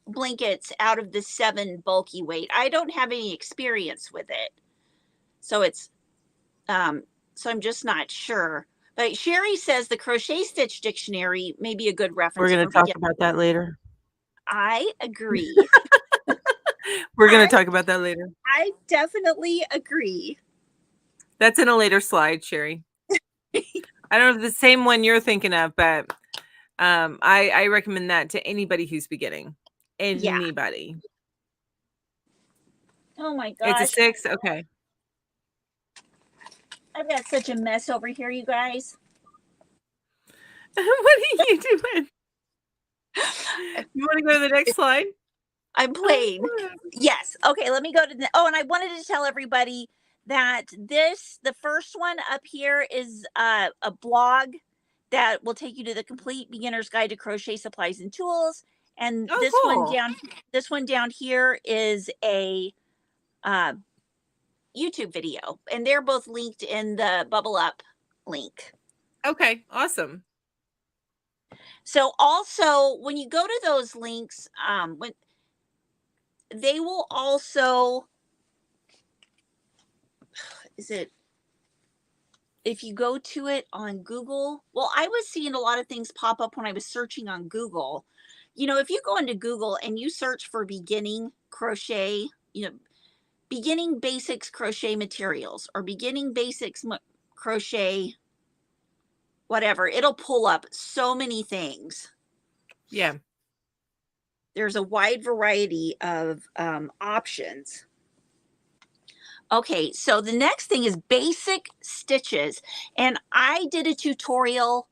blankets out of the 7 bulky weight? I don't have any experience with it. So it's so I'm just not sure. But Sherry says the Crochet Stitch Dictionary may be a good reference. We're going to talk about that later. I agree. We're going to talk about that later. I definitely agree. That's in a later slide, Sherry. I don't know if the same one you're thinking of, but I recommend that to anybody who's beginning. Anybody. Yeah. Oh my gosh. It's a 6? Okay. I've got such a mess over here, you guys. What are you doing? You want to go to the next slide? I'm playing. Yes. Okay, let me go to the, and I wanted to tell everybody that the first one up here is a blog that will take you to the complete beginner's guide to crochet supplies and tools. And this one down here is a YouTube video, and they're both linked in the Bubble Up link. Okay, awesome. So also when you go to those links, when they will also, if you go to it on Google, well, I was seeing a lot of things pop up when I was searching on Google. You know, if you go into Google and you search for beginning crochet, beginning basics crochet materials or beginning basics crochet whatever, it'll pull up so many things. Yeah. There's a wide variety of options. Okay, so the next thing is basic stitches. And I did a tutorial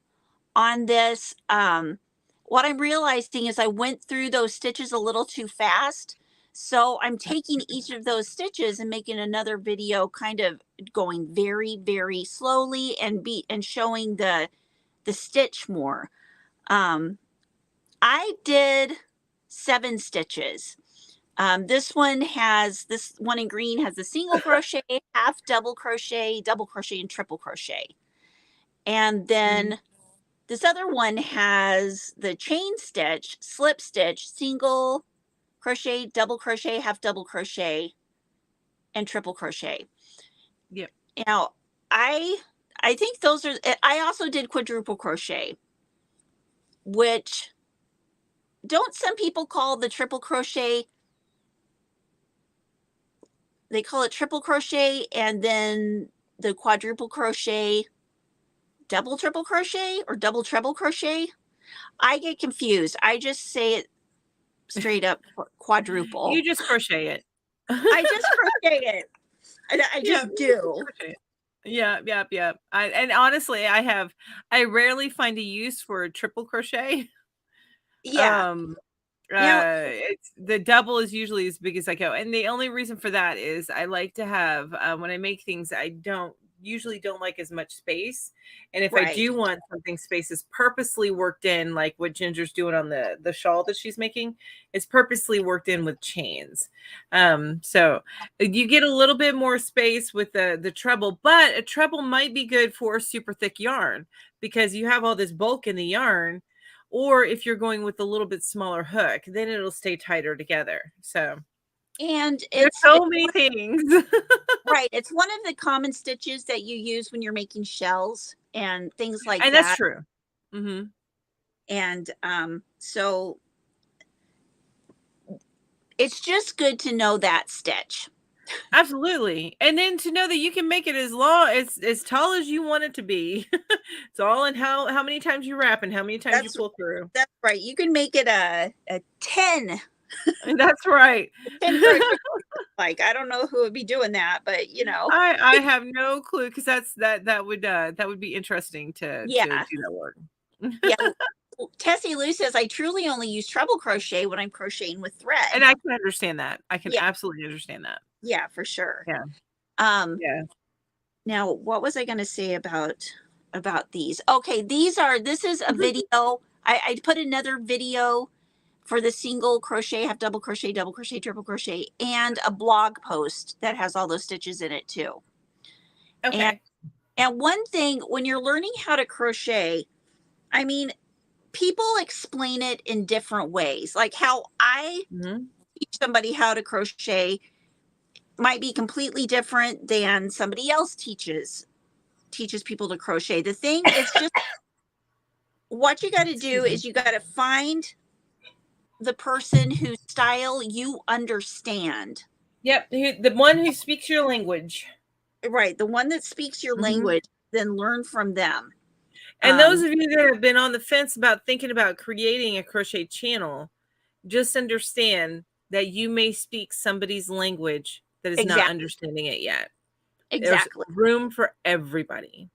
on this. What I'm realizing is I went through those stitches a little too fast. So I'm taking each of those stitches and making another video kind of going very, very slowly and showing the stitch more. I did 7 stitches. This one in green has the single crochet, half double crochet, and triple crochet. And then this other one has the chain stitch, slip stitch, single crochet, double crochet, half double crochet, and triple crochet. Yep. Now, I think those are, I also did quadruple crochet, which don't some people call the triple crochet, they call it triple crochet, and then the quadruple crochet double triple crochet or double treble crochet? I get confused. I just say it straight up quadruple. You just crochet it. I just crochet it. I just do. Yeah. And honestly, I rarely find a use for a triple crochet. Yeah. It's the double is usually as big as I go, and the only reason for that is I like to have when I make things, I usually don't like as much space, and if I do want something, space is purposely worked in, like what Ginger's doing on the shawl that she's making. It's purposely worked in with chains, so you get a little bit more space with the treble, but a treble might be good for super thick yarn because you have all this bulk in the yarn. Or if you're going with a little bit smaller hook, then it'll stay tighter together. So, and there's so many things. Right. It's one of the common stitches that you use when you're making shells and things like that. And that's true. Mm-hmm. And so it's just good to know that stitch. Absolutely. And then to know that you can make it as tall as you want it to be. It's all in how many times you wrap and how many times you pull through. That's right. You can make it a 10. That's right. 10 like, I don't know who would be doing that, but you know. I have no clue, because that would be interesting to do that work. Yeah. Tessie Lou says, I truly only use treble crochet when I'm crocheting with thread. And I can understand that. I can absolutely understand that. Yeah, for sure. Yeah. Now, what was I going to say about these? Okay, this is a video. I put another video for the single crochet, half double crochet, triple crochet, and a blog post that has all those stitches in it too. Okay. And one thing, when you're learning how to crochet, I mean, people explain it in different ways. Like how I teach somebody how to crochet might be completely different than somebody else teaches people to crochet. The thing is just what you got to do is you got to find the person whose style you understand. Yep, the one who speaks your language. Right, the one that speaks your language, then learn from them. And those of you that have been on the fence about thinking about creating a crochet channel, just understand that you may speak somebody's language that is not understanding it yet. Exactly. There's room for everybody.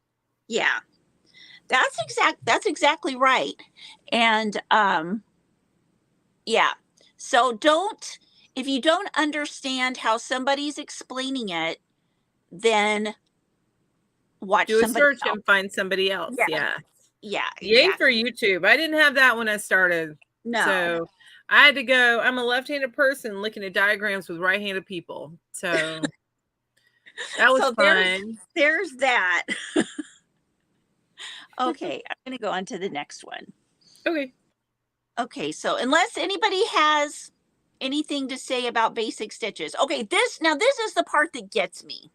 Yeah. That's exactly right. And yeah. So if you don't understand how somebody's explaining it, then watch do a search else. And find somebody else. Yeah. Exactly. For YouTube. I didn't have that when I started. No. So I had to go. I'm a left-handed person looking at diagrams with right-handed people. So that was fun. There's that. Okay, I'm going to go on to the next one. Okay, so unless anybody has anything to say about basic stitches. Okay, this is the part that gets me.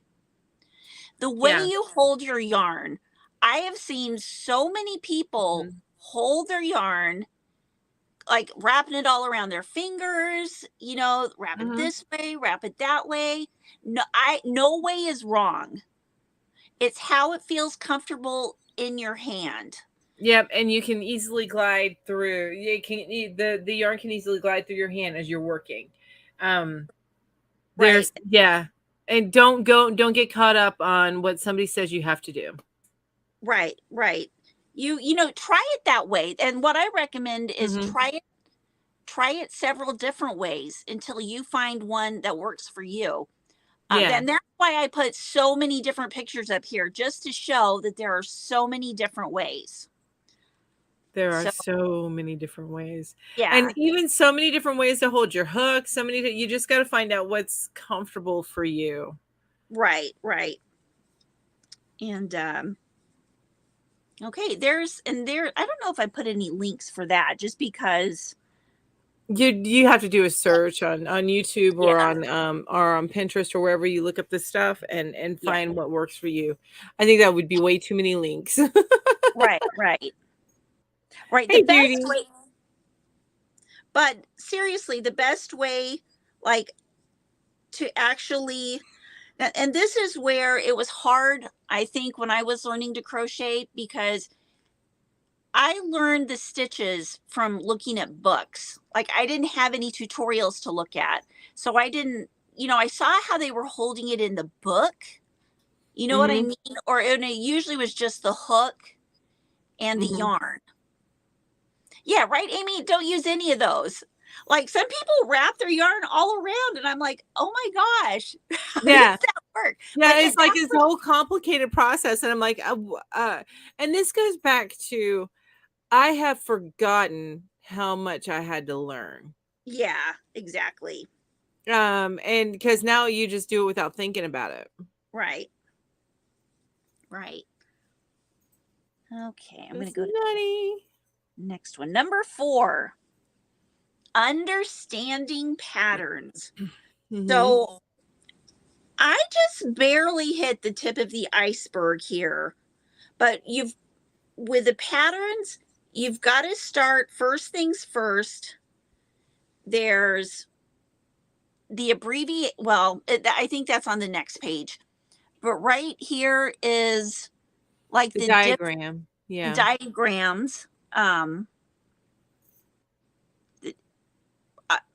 The way you hold your yarn. I have seen so many people hold their yarn, like wrapping it all around their fingers, wrap it this way, wrap it that way. No way is wrong. It's how it feels comfortable in your hand. Yep, and you can easily glide through. The yarn can easily glide through your hand as you're working. There's Right. yeah, and don't get caught up on what somebody says you have to do. Right. Try it that way. And what I recommend is Mhm. try it several different ways until you find one that works for you. Yeah, And that's why I put so many different pictures up here, just to show that there are so many different ways. there are So so many different ways, and yeah, even so many different ways to hold your hook. So many. You just got to find out what's comfortable for you. right. And okay, I don't know if I put any links for that, just because. You have to do a search on YouTube or Yeah, on Pinterest or wherever you look up this stuff and yeah, find what works for you. I think that would be way too many links. right. The Hey, best Judy. way, but seriously, the best way, like, to actually, and this is where it was hard, I think, when I was learning to crochet, because I learned the stitches from looking at books. Like, I didn't have any tutorials to look at. So I didn't, I saw how they were holding it in the book. You know what I Hmm. mean? And it usually was just the hook and the Hmm. yarn. Yeah, right, Amy? Don't use any of those. Like, some people wrap their yarn all around, and I'm like, oh my gosh, how does Yeah. that work? Yeah, But it's like this whole complicated process, and I'm like, and this goes back to I have forgotten how much I had to learn, yeah, exactly. and because now you just do it without thinking about it. Right, right. Okay, I'm going to It's go to nutty. the next one. Number 4, understanding patterns. Hmm. So I just barely hit the tip of the iceberg here, but with the patterns, you've got to start first things first. There's the I think that's on the next page, but right here is like The the diagram. Yeah. diagrams.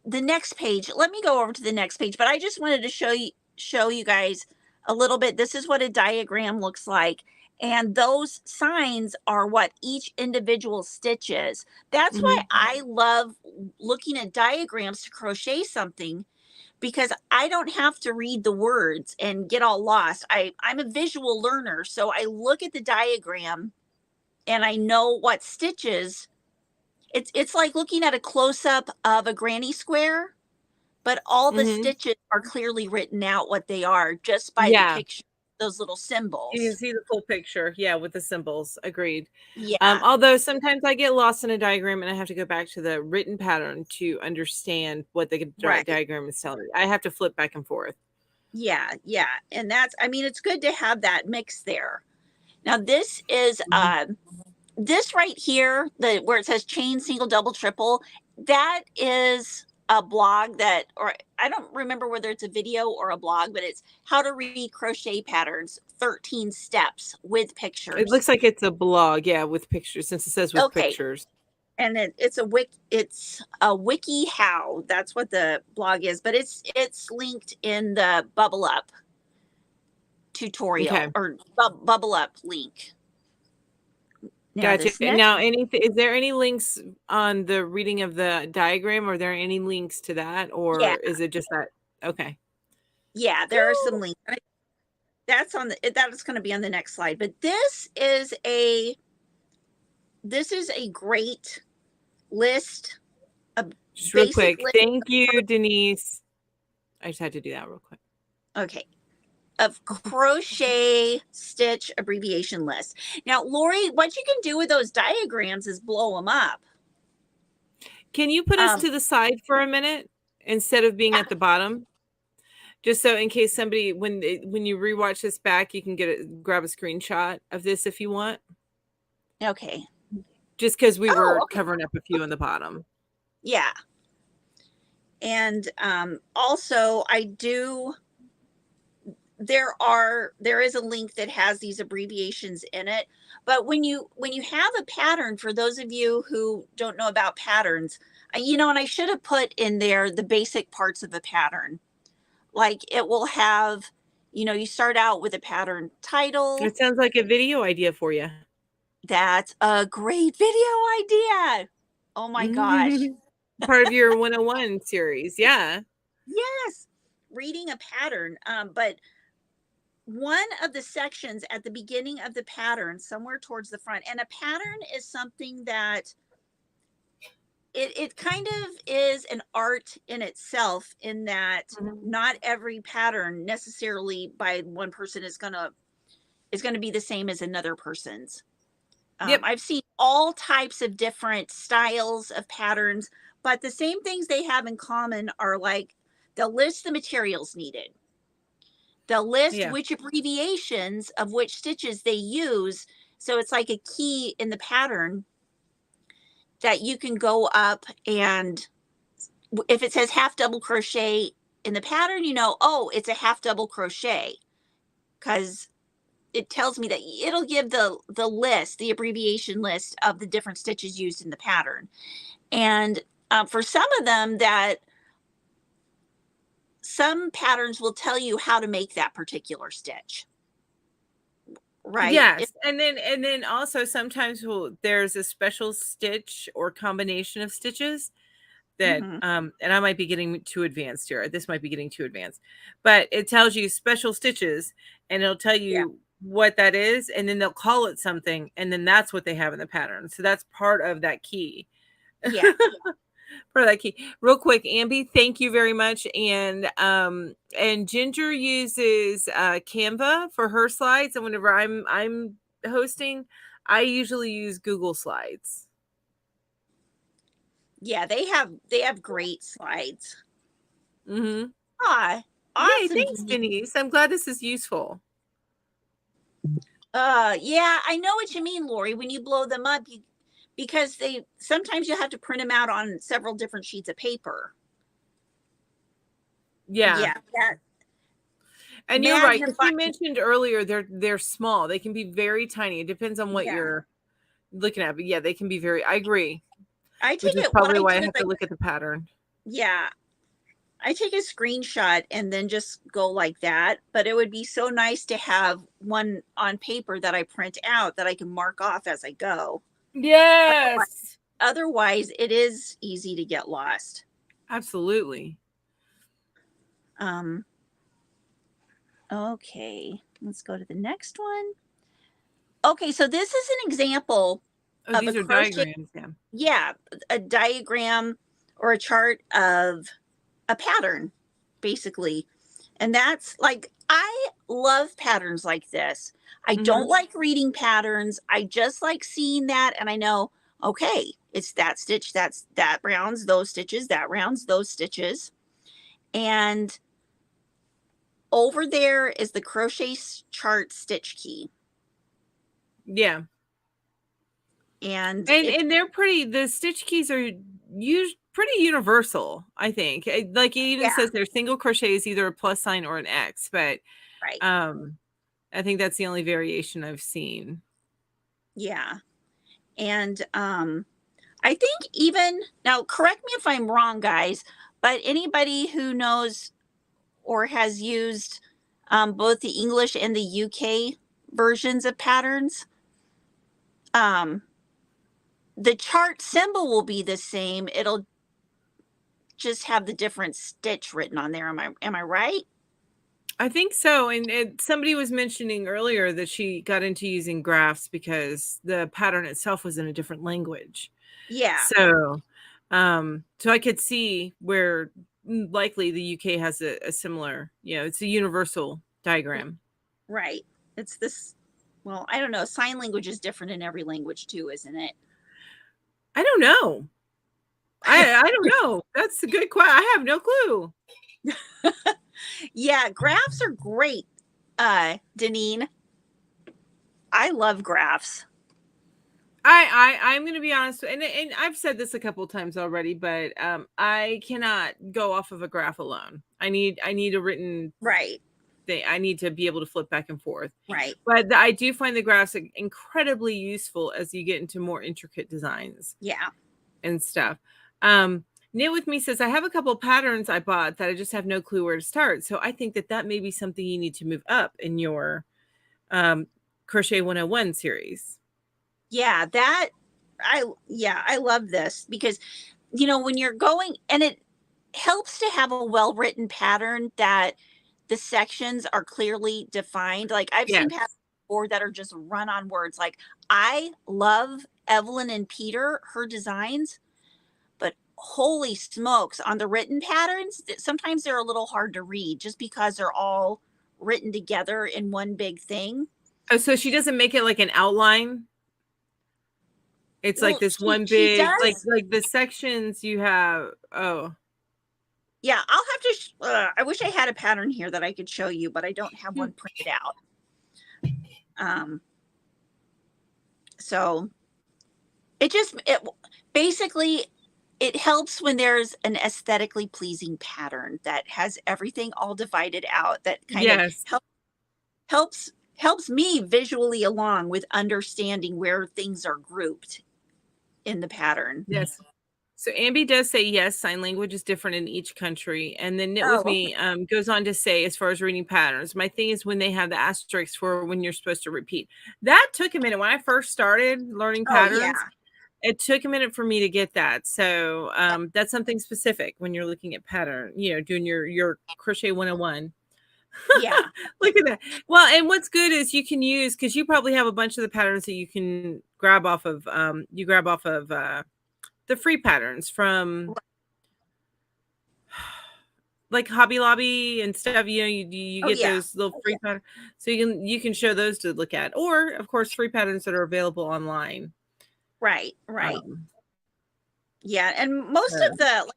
The next page, let me go over to the next page, but I just wanted to show you guys a little bit. This is what a diagram looks like, and those signs are what each individual stitch is. That's why Hmm. I love looking at diagrams to crochet something, because I don't have to read the words and get all lost. I'm a visual learner, so I look at the diagram and I know what stitches. It's like looking at a close up of a granny square, but all the Hmm. stitches are clearly written out what they are just by the Yeah. picture, those little You can symbols. see the full picture. Yeah, with the symbols. Agreed. Yeah, Although sometimes I get lost in a diagram and I have to go back to the written pattern to understand what the right. diagram is telling me. I have to flip back and forth. Yeah. And it's good to have that mix there. Now this is Mhm. this right here, the where it says chain, single, double, triple, that is a blog that, or I don't remember whether it's a video or a blog, but it's how to read crochet patterns, 13 steps with It pictures. looks like it's a blog, yeah, with pictures, since it says with Okay. pictures. And it's a wiki how, that's what the blog is, but it's linked in the Bubble Up Okay, tutorial, or Bubble Up link. Now gotcha. this next, Now, is there any links on the reading of the diagram? Are there any links to that, yeah, or is it just that? Okay. yeah, there are some Cool. links. That's going to be on the next slide, but this is a great list, a Just real basic quick. list. Thank you, Denise. I just had to do that real quick. Okay, of crochet stitch abbreviation list. Now, Lori, what you can do with those diagrams is blow them up. Can you put us Um, to the side for a minute instead of being yeah, at the bottom? Just so in case somebody, when you rewatch this back, you can grab a screenshot of this if you want. okay. Just because we Oh, were okay. covering up a few on the bottom. Yeah. And also, I do there is a link that has these abbreviations in it. But when you have a pattern, for those of you who don't know about patterns, and I should have put in there the basic parts of a pattern. Like it will have, you start out with a pattern title. It sounds like a video idea for you. That's a great video idea. Oh my gosh. Part of your 101 series. Yeah. Yes. Reading a pattern. But one of the sections at the beginning of the pattern, somewhere towards the front, and a pattern is something that it kind of is an art in itself, in that not every pattern necessarily by one person is gonna be the same as another person's. Yep. I've seen all types of different styles of patterns, but the same things they have in common are like they'll list the materials needed. They'll list which abbreviations of which stitches they use. So it's like a key in the pattern that you can go up, and if it says half double crochet in the pattern, oh, it's a half double crochet, because it tells me that it'll give the list, the abbreviation list of the different stitches used in the pattern. And for some of them, that some patterns will tell you how to make that particular stitch. Right. Yes. And then also sometimes there's a special stitch or combination of stitches that and I might be getting too advanced here. This might be getting too advanced. But it tells you special stitches, and it'll tell you what that is, and then they'll call it something, and then that's what they have in the pattern. So that's part of that key. Yeah. For that key. Real quick, Ambi, thank you very much. And Ginger uses Canva for her slides, and whenever I'm hosting, I usually use Google Slides. Yeah, they have great slides. Mm-hmm. Awesome. Yay, thanks, Denise. I'm glad this is useful. Yeah, I know what you mean, Lori. When you blow them up, because sometimes you have to print them out on several different sheets of paper. Yeah. And you're right, because you mentioned earlier they're small. They can be very tiny. It depends on what you're looking at. But yeah, they can be very. I agree. Which is probably why I have to look at the pattern. Yeah. I take a screenshot and then just go like that. But it would be so nice to have one on paper that I print out that I can mark off as I go. Yes. Otherwise, it is easy to get lost. Absolutely. Okay, let's go to the next one. Okay, so this is an example of these are diagrams. Yeah, a diagram or a chart of a pattern, basically. And that's like, I love patterns like this. I don't like reading patterns. I just like seeing that, and I know, okay, it's that stitch, that rounds those stitches, that rounds those stitches. And over there is the crochet chart stitch key. Yeah. And they're pretty, the stitch keys are pretty universal, I think. Like it even says their single crochet is either a plus sign or an X, but I think that's the only variation I've seen. Yeah. And I think even now, correct me if I'm wrong, guys, but anybody who knows or has used both the English and the UK versions of patterns, the chart symbol will be the same. It'll just have the different stitch written on there. Am I right? I think so. And somebody was mentioning earlier that she got into using graphs because the pattern itself was in a different language. Yeah. So I could see where likely the UK has a similar, it's a universal diagram. Right. It's this, well, I don't know. Sign language is different in every language too, isn't it? I don't know. I don't know. That's a good question. I have no clue. Yeah, graphs are great, Deneen. I love graphs. I'm going to be honest, and I've said this a couple of times already, but I cannot go off of a graph alone. I need a written I need to be able to flip back and forth. Right. But I do find the graphs incredibly useful as you get into more intricate designs. Yeah. And stuff. Knit With Me says, I have a couple of patterns I bought that I just have no clue where to start. So I think that may be something you need to move up in your Crochet 101 series. Yeah, I love this because, when you're going, and it helps to have a well-written pattern that the sections are clearly defined. Like I've seen patterns before that are just run on words. Like I love Evelyn and Peter, her designs, but holy smokes, on the written patterns, sometimes they're a little hard to read just because they're all written together in one big thing. Oh, so she doesn't make it like an outline? It's like this one big, like the sections you have. Oh. Yeah, I'll have to, I wish I had a pattern here that I could show you, but I don't have one printed out. So it basically, it helps when there's an aesthetically pleasing pattern that has everything all divided out, that kind of helps me visually along with understanding where things are grouped in the pattern. Yes. So Ambi does say, yes, sign language is different in each country. And then Knit With Me goes on to say, as far as reading patterns, my thing is when they have the asterisks for when you're supposed to repeat. That took a minute. When I first started learning patterns, it took a minute for me to get that. So that's something specific when you're looking at pattern, doing your Crochet 101. Yeah. Look at that. Well, and what's good is you can use, because you probably have a bunch of the patterns that you can grab off of, the free patterns from like Hobby Lobby and stuff. You get those little free patterns, so you can show those to look at, or of course free patterns that are available online. Right. Yeah, and most of the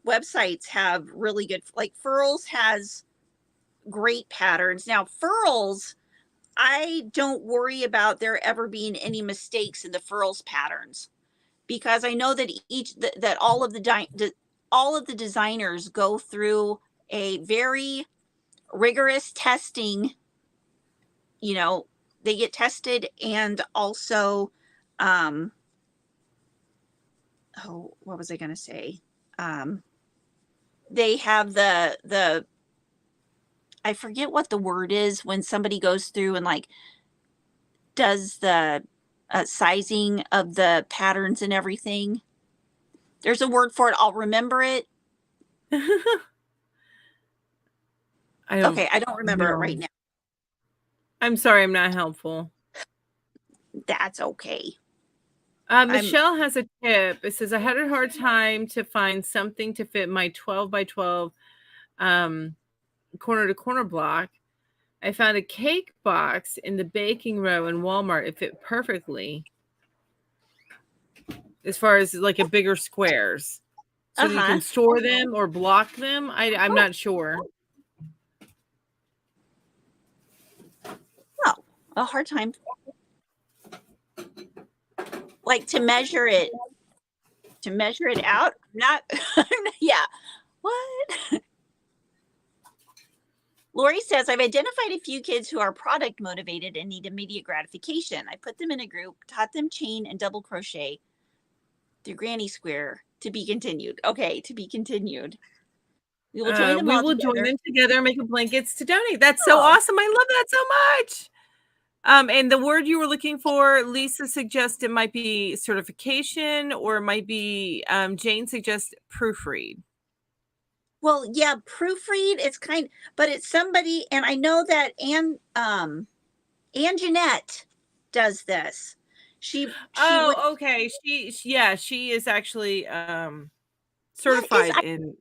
websites have really good, like Furls has great patterns. Now Furls, I don't worry about there ever being any mistakes in the Furls patterns, because I know that that all of the designers go through a very rigorous testing. They get tested, and also what was I going to say? They have the I forget what the word is when somebody goes through and like does the sizing of the patterns and everything. There's a word for it. I'll remember it. I don't remember it right now. I'm sorry, I'm not helpful. That's okay. Michelle has a tip. It says, I had a hard time to find something to fit my 12 by 12 corner to corner block. I found a cake box in the baking row in Walmart. It fit perfectly as far as like a bigger squares. So that you can store them or block them. I'm not sure. Oh, a hard time. Like to measure it out. Not, yeah. What? Lori says, I've identified a few kids who are product motivated and need immediate gratification. I put them in a group, taught them chain and double crochet through Granny Square. To be continued. Okay, to be continued. We will join them join them together and make blankets to donate. That's so awesome. I love that so much. And the word you were looking for, Lisa suggests it might be certification, or it might be Jane suggests proofread. Well, yeah, proofread. It's but it's somebody, and I know that Ann Jeanette does this. Okay. She is actually certified in.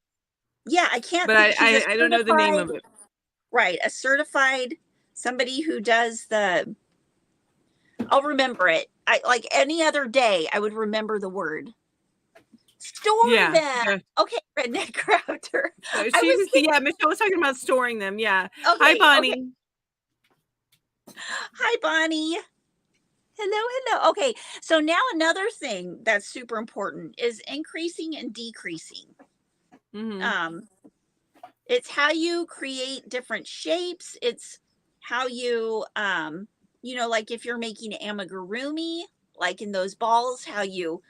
Yeah, I can't. But I don't know the name of it. Right, a certified somebody who does the. I'll remember it. I like any other day. I would remember the word. Store them. Yeah. Okay, Redneck Crafter. Michelle was talking about storing them. Yeah. Okay, hi, Bonnie. Okay. Hi, Bonnie. Hello. Okay, so now another thing that's super important is increasing and decreasing. Mm-hmm. It's how you create different shapes. It's how you, like if you're making amigurumi, like in those balls, how you,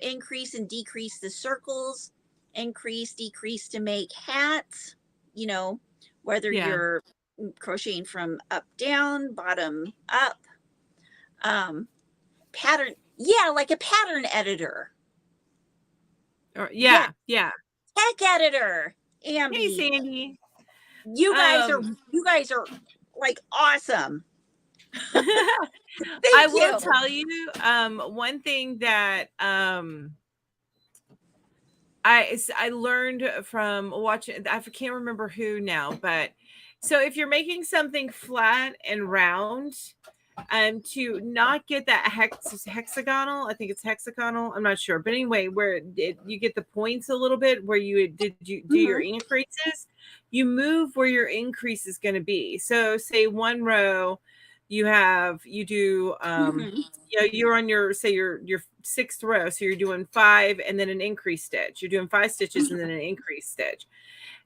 increase and decrease the circles, increase, decrease to make hats, you know, whether Yeah. you're crocheting from up down, bottom up, pattern. Yeah, like a pattern editor. Or, Yeah, yeah. tech editor. Hey, Ambi. Sandy. You guys are like awesome. I Thank will you. tell you, one thing that I learned from watching, I can't remember who now, but so if you're making something flat and round, to not get that hexagonal, I think it's hexagonal, I'm not sure, but anyway, where you get the points a little bit where you do your increases, you move where your increase is going to be. So say one row you do you're on your, say your sixth row, so you're doing 5 and then an increase stitch, you're doing 5 stitches and then an increase stitch,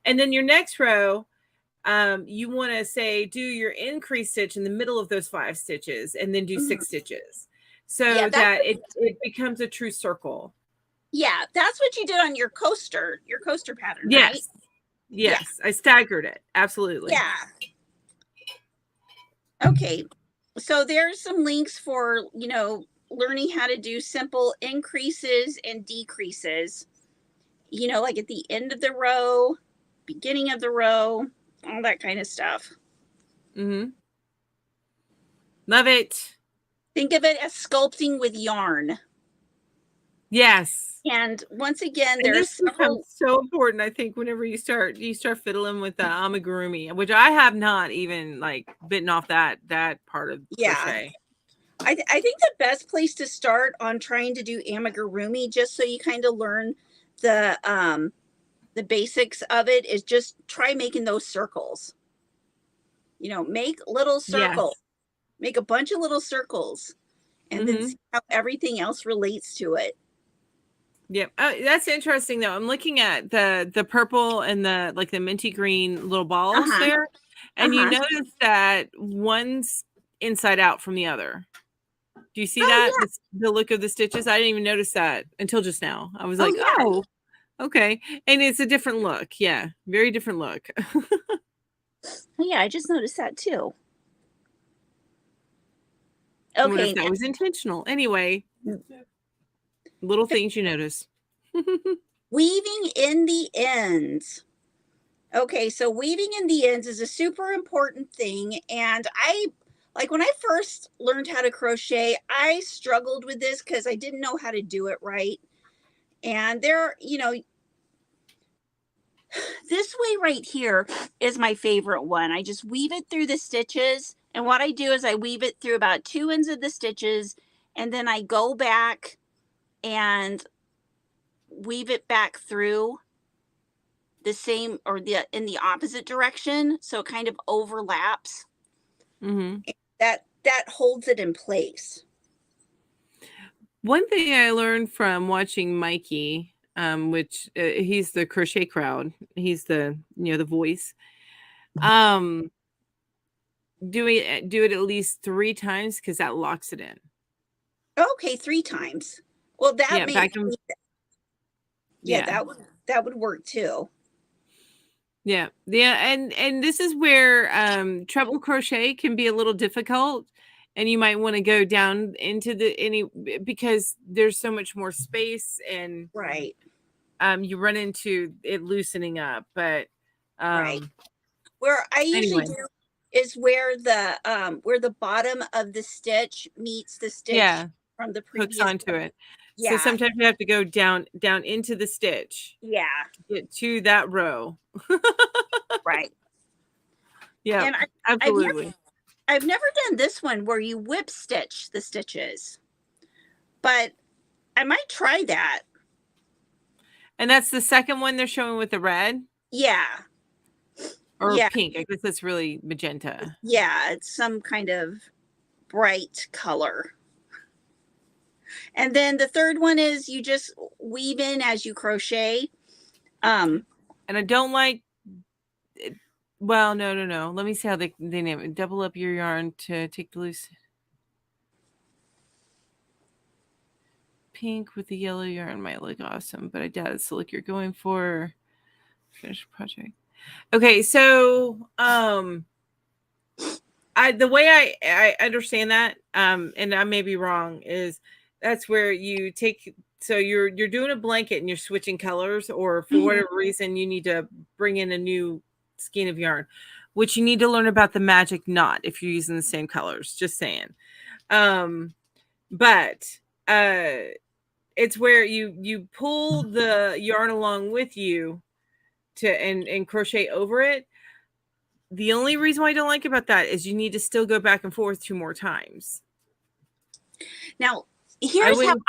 and then your next row you want to say do your increase stitch in the middle of those 5 stitches and then do 6 stitches, so that it becomes a true circle. Yeah, that's what you did on your coaster pattern, Yes. right? Yes, I staggered it. Absolutely. Yeah. Okay. So there's some links for, learning how to do simple increases and decreases, like at the end of the row, beginning of the row, all that kind of stuff. Mm-hmm. Love it. Think of it as sculpting with yarn. Yes. And once again, And there's this becomes so important, I think, whenever you start fiddling with the amigurumi, which I have not even like bitten off that part of crochet. I think the best place to start on trying to do amigurumi, just so you kind of learn the basics of it, is just try making those circles. Make little circles. Yes. Make a bunch of little circles, and then see how everything else relates to it. Yep. Oh, that's interesting though. I'm looking at the purple and the minty green little balls there. And you notice that one's inside out from the other. Do you see that? Yeah. The look of the stitches? I didn't even notice that until just now. I was like, oh, okay. And it's a different look. Yeah. Very different look. Yeah, I just noticed that too. Okay. I wonder if that was intentional. Anyway, little things you notice. Weaving in the ends. Okay, so weaving in the ends is a super important thing. And when I first learned how to crochet, I struggled with this because I didn't know how to do it right. And this way right here is my favorite one. I just weave it through the stitches. And what I do is I weave it through about 2 ends of the stitches. And then I go back and weave it back through the same or in the opposite direction, so it kind of overlaps. That holds it in place. One thing I learned from watching Mikey, which he's the crochet crowd, he's the the voice, do it at least 3 times because that locks it in. Okay, 3 times. Well, that that would work too. Yeah. And this is where treble crochet can be a little difficult, and you might want to go down into because there's so much more space, and right. You run into it loosening up, but right. Where I usually do is where the bottom of the stitch meets the stitch from the previous, hooks onto it. Yeah. So sometimes you have to go down into the stitch. Yeah. To get to that row. Right. Yeah. And absolutely. I've never done this one where you whip stitch the stitches, but I might try that. And that's the second one they're showing with the red? Yeah. Or pink. I guess that's really magenta. Yeah, it's some kind of bright color. And then the third one is you just weave in as you crochet. And I don't like Well, no. Let me see how they name it. Double up your yarn to take the loose pink with the yellow yarn might look awesome, but I doubt it's the look you're going for. Finished project. Okay, so the way I understand that, and I may be wrong, is that's where you take, so you're doing a blanket and you're switching colors, or for whatever reason you need to bring in a new skein of yarn, which you need to learn about the magic knot if you're using the same colors. Just saying. But it's where you pull the yarn along with you to and crochet over it. The only reason why I don't like about that is you need to still go back and forth 2 more times. Now, I here's how wouldn't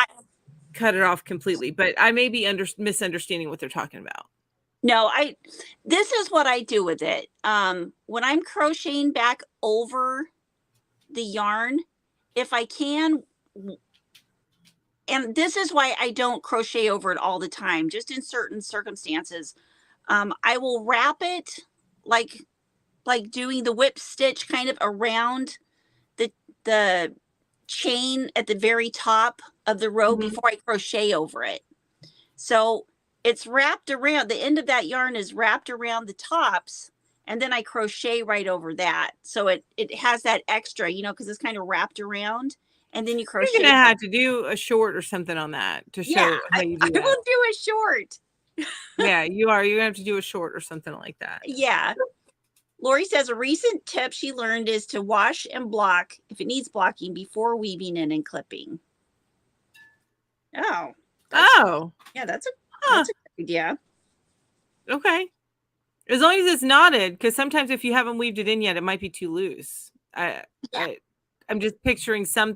cut it off completely, but I may be misunderstanding what they're talking about. No, this is what I do with it. When I'm crocheting back over the yarn, if I can, and this is why I don't crochet over it all the time, just in certain circumstances, I will wrap it like doing the whip stitch kind of around the chain at the very top of the row before I crochet over it. So it's wrapped around, the end of that yarn is wrapped around the tops, and then I crochet right over that. So it has that extra, because it's kind of wrapped around, and then you crochet. You're going to have to do a short or something on that to show how you do that. I will do a short. Yeah, you are. You're going to have to do a short or something like that. Yeah. Lori says a recent tip she learned is to wash and block if it needs blocking before weaving in and clipping. Oh. Yeah, that's a good idea. Okay. As long as it's knotted, because sometimes if you haven't weaved it in yet, it might be too loose. I'm just picturing some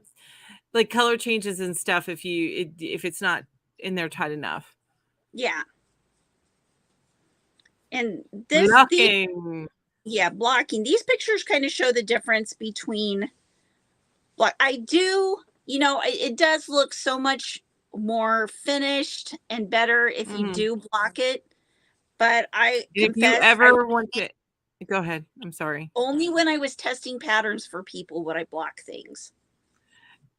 like color changes and stuff if it's not in there tight enough. Yeah. And blocking. Blocking. These pictures kind of show the difference between I do, it does look so much more finished and better if you do block it. But I if you ever want to go ahead. I'm sorry. Only when I was testing patterns for people would I block things.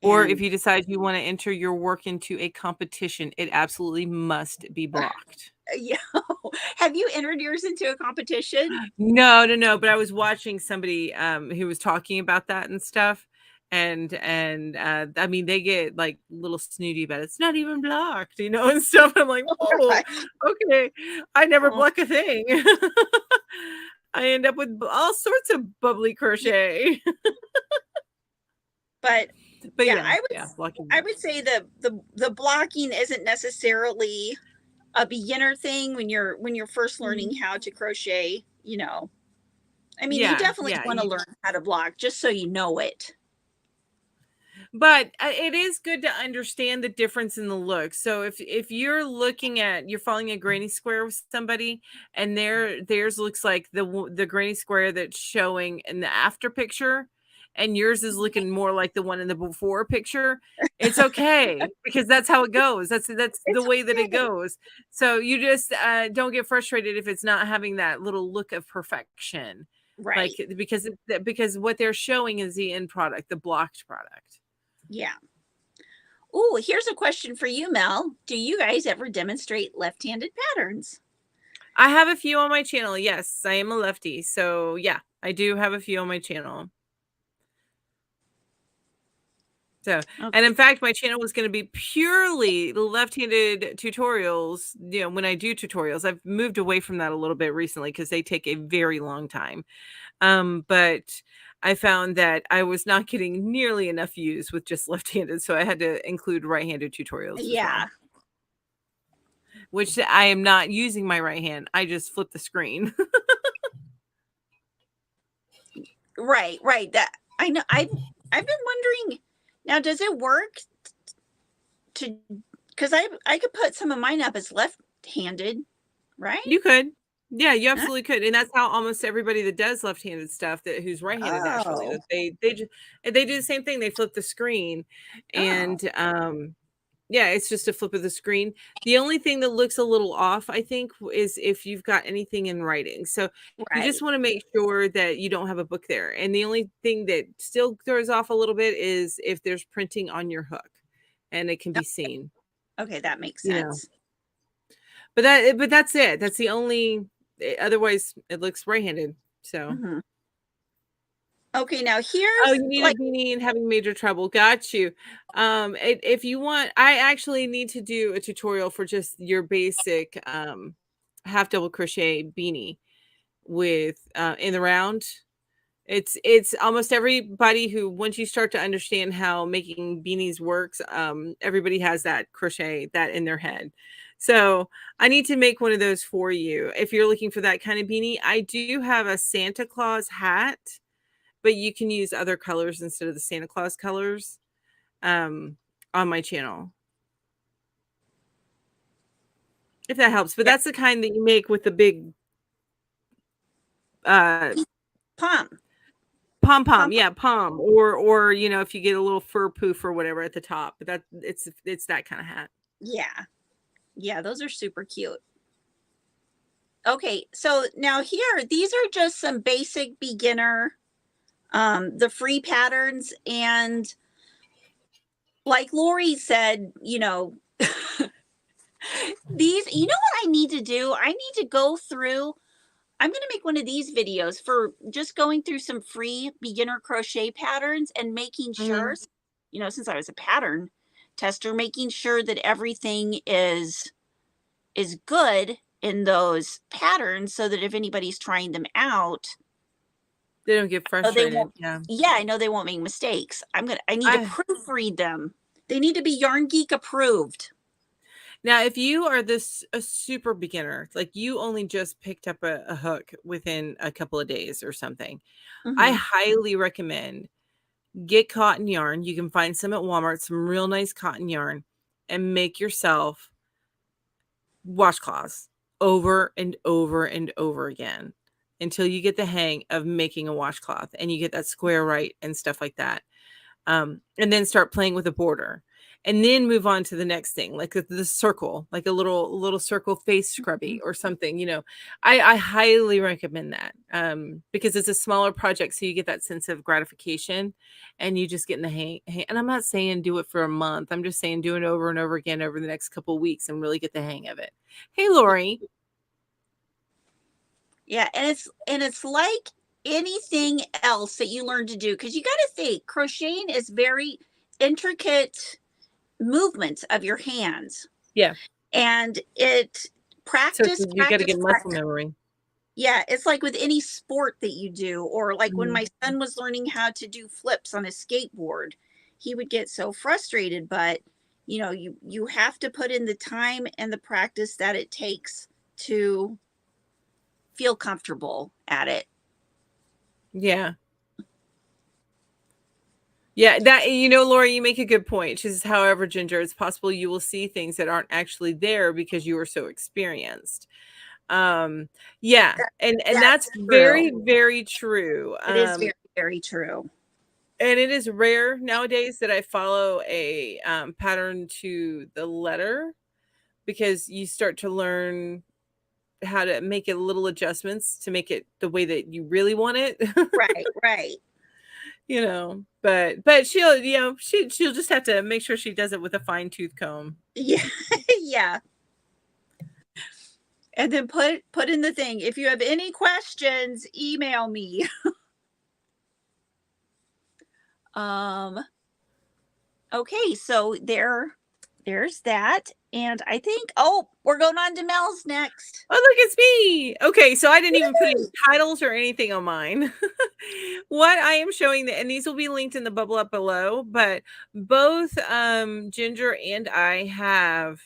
Or if you decide you want to enter your work into a competition, it absolutely must be blocked. Yeah. Have you entered yours into a competition? No. But I was watching somebody who was talking about that and stuff. And I mean, they get like little snooty about it. It's not even blocked, and stuff. I'm like, oh, okay. I never block a thing. I end up with all sorts of bubbly crochet. But yeah, I would say the blocking isn't necessarily a beginner thing when you're first learning how to crochet. I mean, you definitely want to learn how to block just so you know it. But it is good to understand the difference in the look. So if you're you're following a granny square with somebody, and theirs looks like the granny square that's showing in the after picture, and yours is looking more like the one in the before picture, it's okay because that's how it goes. That's the way that it goes. So you just don't get frustrated if it's not having that little look of perfection, right? Because what they're showing is the end product, the blocked product. Yeah. Oh, here's a question for you, Mel. Do you guys ever demonstrate left-handed patterns? I have a few on my channel. Yes, I am a lefty. So yeah, I do have a few on my channel. So, and in fact, my channel was going to be purely left-handed tutorials. When I do tutorials, I've moved away from that a little bit recently because they take a very long time. But I found that I was not getting nearly enough views with just left-handed, so I had to include right-handed tutorials. Yeah. As well, which I am not using my right hand. I just flip the screen. Right. That I know. I've been wondering. Now, does it work because I could put some of mine up as left-handed, right? You could. Yeah, you absolutely could. And that's how almost everybody that does left-handed stuff who's right-handed actually, they do the same thing. They flip the screen and Yeah, it's just a flip of the screen. The only thing that looks a little off, I think, is if you've got anything in writing. So you just Right. want to make sure that you don't have a book there. And the only thing that still throws off a little bit is if there's printing on your hook and it can be seen, Okay, that makes you know. sense. But that's it. That's the only otherwise it looks right-handed. So Mhm. Okay, now oh, here's you need a like beanie and having major trouble. Got you. If you want, I actually need to do a tutorial for just your basic half double crochet beanie with in the round. It's almost everybody who once you start to understand how making beanies works, everybody has that crochet that in their head. So I need to make one of those for you. If you're looking for that kind of beanie, I do have a Santa Claus hat, but you can use other colors instead of the Santa Claus colors on my channel. If that helps. But yeah, that's the kind that you make with the big uh pom pom pom pom. pom. Yeah, pom. Or you know, if you get a little fur poof or whatever at the top. But that it's that kind of hat. Yeah, yeah, those are super cute. Okay, so now here, these are just some basic beginner, the free patterns, and like Lori said, these, you know what I need to do? I need to go through. I'm going to make one of these videos for just going through some free beginner crochet patterns and making sure, Mhm. since I was a pattern tester, making sure that everything is good in those patterns so that if anybody's trying them out, They don't get they won't. frustrated. Yeah. Yeah, I know they won't make mistakes. I need to I proofread them. They need to be Yarn Geek approved. Now, if you are this a super beginner, like you only just picked up a hook within a couple of days or something, I Hmm. highly recommend get cotton yarn. You can find some at Walmart, some real nice cotton yarn, and make yourself washcloths over and over and over again until you get the hang of making a washcloth and you get that square right and stuff like that. And then start playing with a border and then move on to the next thing, like the circle, like a little circle face scrubby or something, you know. I highly recommend that because it's a smaller project, so you get that sense of gratification and you just get in the hang. And I'm not saying do it for a month, I'm just saying do it over and over again over the next couple of weeks and really get the hang of it. Hey Lori. Yeah, and it's like anything else that you learn to do, because you got to think crocheting is very intricate movements of your hands, Yeah, and it so practice you got to practice get muscle practice. memory. Yeah, it's like with any sport that you do, or like when Mhm. my son was learning how to do flips on a skateboard, he would get so frustrated, but you have to put in the time and the practice that it takes to feel comfortable at it. Yeah. Yeah, that you know, Laura, you make a good point. She says, however, Ginger, it's possible you will see things that aren't actually there because you are so experienced. Um, yeah, and That's that's true. very, very true. It is very, very true. And it is rare nowadays that I follow a pattern to the letter because you start to learn how to make it little adjustments to make it the way that you really want it. Right, right. You know, but she'll, you know, she'll just have to make sure she does it with a fine tooth comb. Yeah, yeah. And then put in the thing. If you have any questions, email me. Um, okay, so there's that. And I think, oh, we're going on to Mel's next. Oh, look, it's me. Okay, so I didn't even put any titles or anything on mine. What I am showing, and these will be linked in the bubble up below, but both Ginger and I have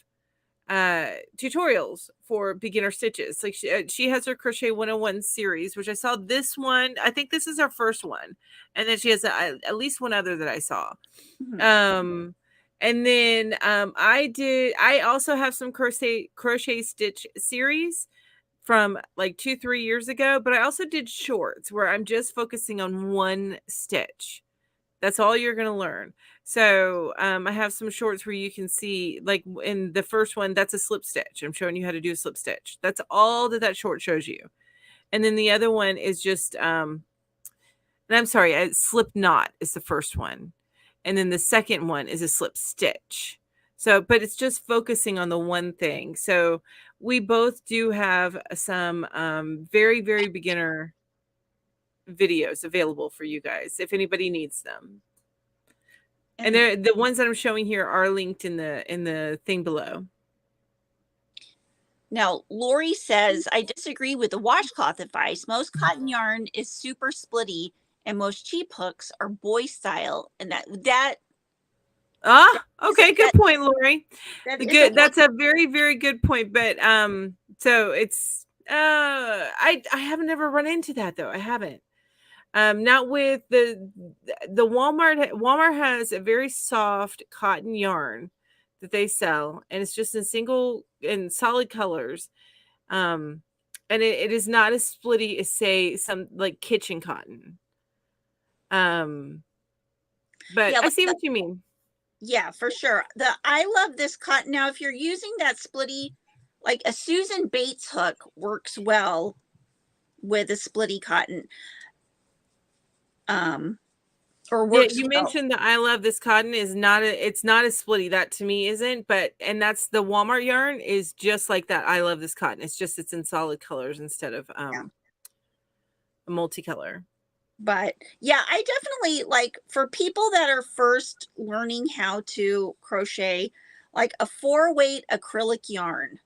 tutorials for beginner stitches. Like she has her crochet 101 series, which I saw this one. I think this is our first one, and then she has at least one other that I saw. Mhm. And then I also have some crochet stitch series from like 2-3 years ago, but I also did shorts where I'm just focusing on one stitch That's all you're going to learn. So I have some shorts where you can see, like in the first one, that's a slip stitch. I'm showing you how to do a slip stitch. That's all that short shows you. And then the other one is just, and I'm sorry, a slip knot is the first one. And then the second one is a slip stitch. So, but it's just focusing on the one thing. So we both do have some very, very beginner videos available for you guys if anybody needs them. And they're, the ones that I'm showing here are linked in the thing below. Now, Lori says, I disagree with the washcloth advice. Most cotton yarn is super splitty, and most cheap hooks are boy style. And Okay, good point, Lori. That's a very, very good point. But so it's I haven't ever run into that though. I haven't. Not with the Walmart. Walmart has a very soft cotton yarn that they sell, and it's just in single and solid colors. And it is not as splitty as, say, some like kitchen cotton. But yeah, I see what you mean. Yeah, for sure. I love this cotton. Now, if you're using that splitty, like a Susan Bates hook works well with a splitty cotton. Or works you well. mentioned that I love this cotton is not it's not as splitty. That to me isn't, and that's the Walmart yarn is just like that. I love this cotton. It's just it's in solid colors instead of a multicolor. But yeah, I definitely like for people that are first learning how to crochet, like a 4-weight acrylic yarn.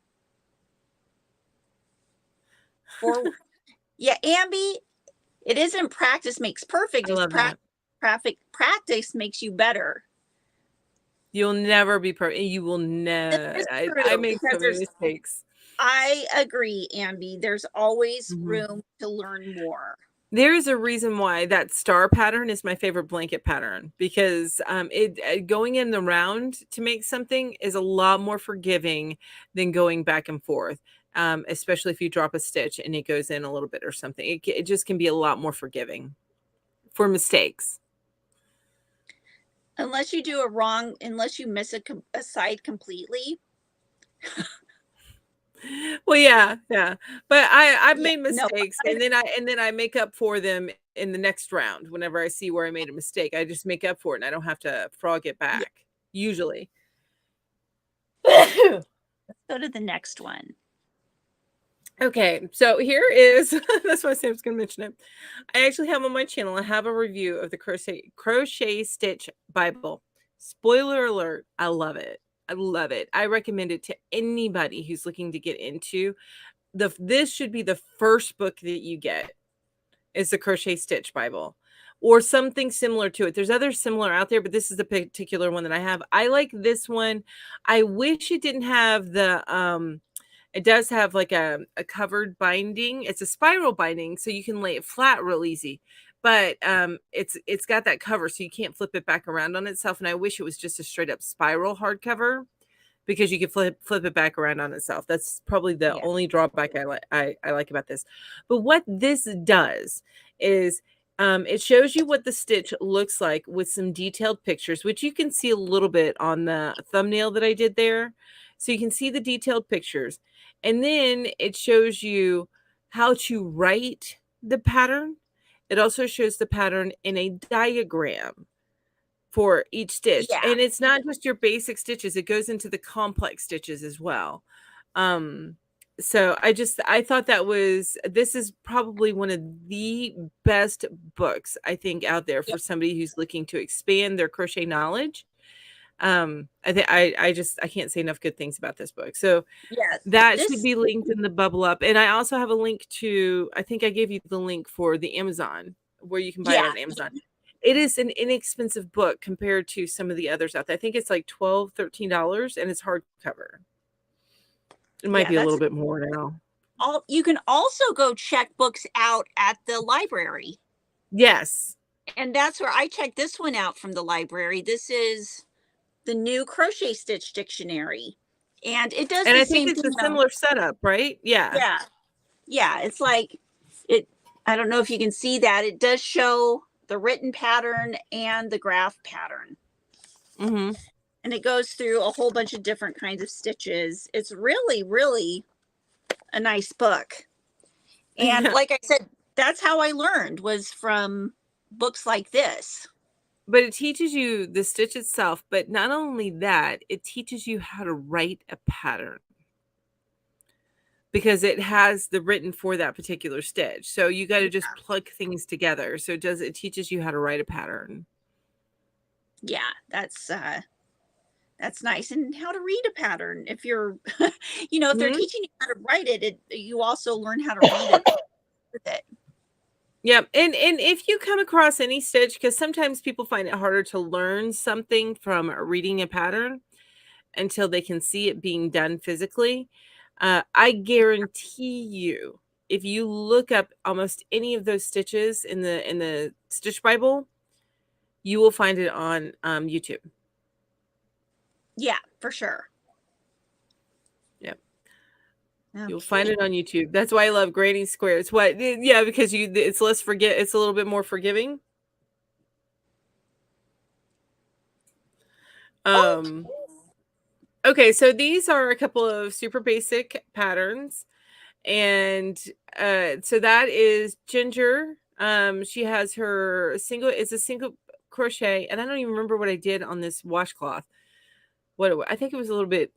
Yeah, Ambi, it isn't practice makes perfect. I love that. Practice makes you better. You'll never be perfect. You will never. I make so many mistakes. I agree, Ambi. There's always room to learn more. There is a reason why that star pattern is my favorite blanket pattern, because going in the round to make something is a lot more forgiving than going back and forth, especially if you drop a stitch and it goes in a little bit or something. It just can be a lot more forgiving for mistakes. Unless you miss a side completely. Well, yeah, but I've made mistakes, and then I make up for them in the next round. Whenever I see where I made a mistake, I just make up for it, and I don't have to frog it back. Usually. Let's go to the next one. Okay, so here is that's why Sam's going to mention it. I actually have on my channel. I have a review of the crochet stitch Bible. Spoiler alert! I love it. I love it. I recommend it to anybody who's looking to get into this should be the first book that you get is the Crochet Stitch Bible or something similar to it. There's others similar out there, but this is the particular one that I have. I like this one. I wish it didn't have the, it does have like a covered binding. It's a spiral binding, so you can lay it flat real easy. But it's got that cover, so you can't flip it back around on itself. And I wish it was just a straight up spiral hardcover, because you can flip it back around on itself. That's probably the only drawback I like about this. But what this does is it shows you what the stitch looks like with some detailed pictures, which you can see a little bit on the thumbnail that I did there. So you can see the detailed pictures. And then it shows you how to write the pattern. It also shows the pattern in a diagram for each stitch. Yeah. And it's not just your basic stitches. It goes into the complex stitches as well. So I thought this is probably one of the best books I think out there for somebody who's looking to expand their crochet knowledge. I think I can't say enough good things about this book. So that should be linked in the bubble up. And I also have a link to, I think I gave you the link for the Amazon where you can buy it on Amazon. It is an inexpensive book compared to some of the others out there. I think it's like $12, $13 and it's hardcover. It might be a little bit more now. You can also go check books out at the library. Yes. And that's where I checked this one out from the library. This is the new Crochet Stitch Dictionary. And it does the same thing. And I think it's a similar setup, right? Yeah. Yeah. It's like I don't know if you can see that. It does show the written pattern and the graph pattern. Mm-hmm. And it goes through a whole bunch of different kinds of stitches. It's really, really a nice book. And Yeah. like I said, that's how I learned, was from books like this. But it teaches you the stitch itself, but not only that, it teaches you how to write a pattern because it has the written for that particular stitch. So you got to just plug things together. So it teaches you how to write a pattern. Yeah, that's nice. And how to read a pattern. If you're, if they're teaching you how to write it, you also learn how to read it with it. Yeah, and if you come across any stitch, because sometimes people find it harder to learn something from reading a pattern until they can see it being done physically. I guarantee you, if you look up almost any of those stitches in the Stitch Bible, you will find it on YouTube. Yeah, for sure. Yep. Okay. You'll find it on YouTube. That's why I love grading squares. What? Yeah, because it's it's a little bit more forgiving. Okay, so these are a couple of super basic patterns. And so that is Ginger. She has it's a single crochet, and I don't even remember what I did on this washcloth. I think it was a little bit,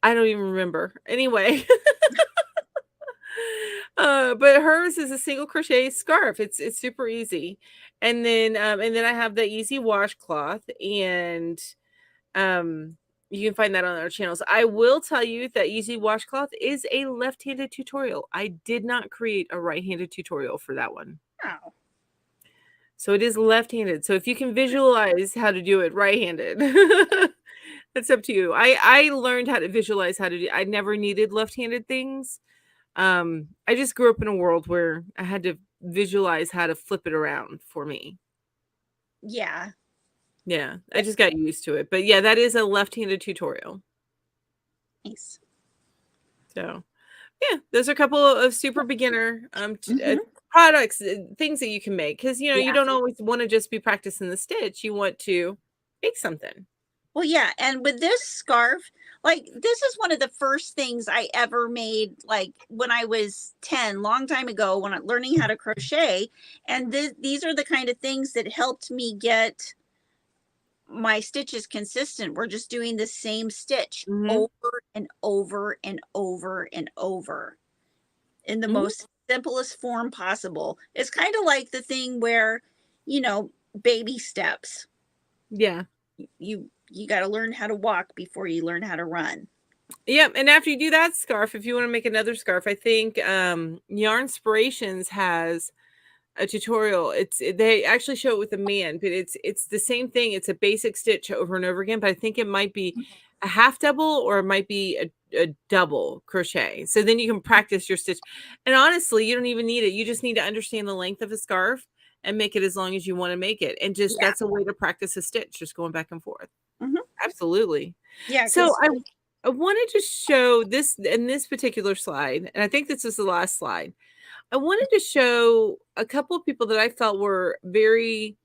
I don't even remember. Anyway. But hers is a single crochet scarf. It's super easy. And then I have the easy washcloth, and you can find that on our channels. I will tell you that easy washcloth is a left-handed tutorial. I did not create a right-handed tutorial for that one. Oh. So it is left-handed. So if you can visualize how to do it right-handed, that's up to you. I learned how to visualize how to do. I never needed left-handed things. I just grew up in a world where I had to visualize how to flip it around for me. Yeah. Yeah, I just got used to it. But yeah, that is a left-handed tutorial. Nice. So yeah, those are a couple of super beginner products, things that you can make, because you don't always want to just be practicing the stitch. You want to make something. Well, yeah, and with this scarf, like, this is one of the first things I ever made, like when I was 10, long time ago, when I'm learning how to crochet. And these are the kind of things that helped me get my stitches consistent. We're just doing the same stitch over and over and over and over in the most simplest form possible. It's kind of like the thing where, baby steps. Yeah. You got to learn how to walk before you learn how to run. Yeah, and after you do that scarf, if you want to make another scarf, I think Yarnspirations has a tutorial. They actually show it with a man, but it's the same thing. It's a basic stitch over and over again, but I think it might be a half double, or it might be a double crochet. So then you can practice your stitch. And honestly, you don't even need it. You just need to understand the length of a scarf and make it as long as you want to make it. And just that's a way to practice a stitch, just going back and forth. Absolutely. Yeah. So I wanted to show this in this particular slide, and I think this is the last slide. I wanted to show a couple of people that I felt were very.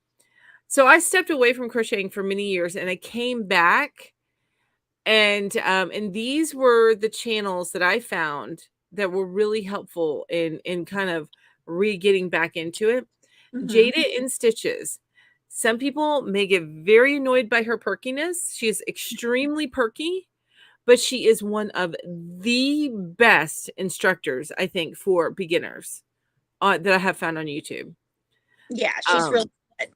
So I stepped away from crocheting for many years, and I came back, and these were the channels that I found that were really helpful in kind of getting back into it. Jada in Stitches. Some people may get very annoyed by her perkiness. She is extremely perky, but she is one of the best instructors, I think, for beginners that I have found on YouTube. Yeah, she's really good.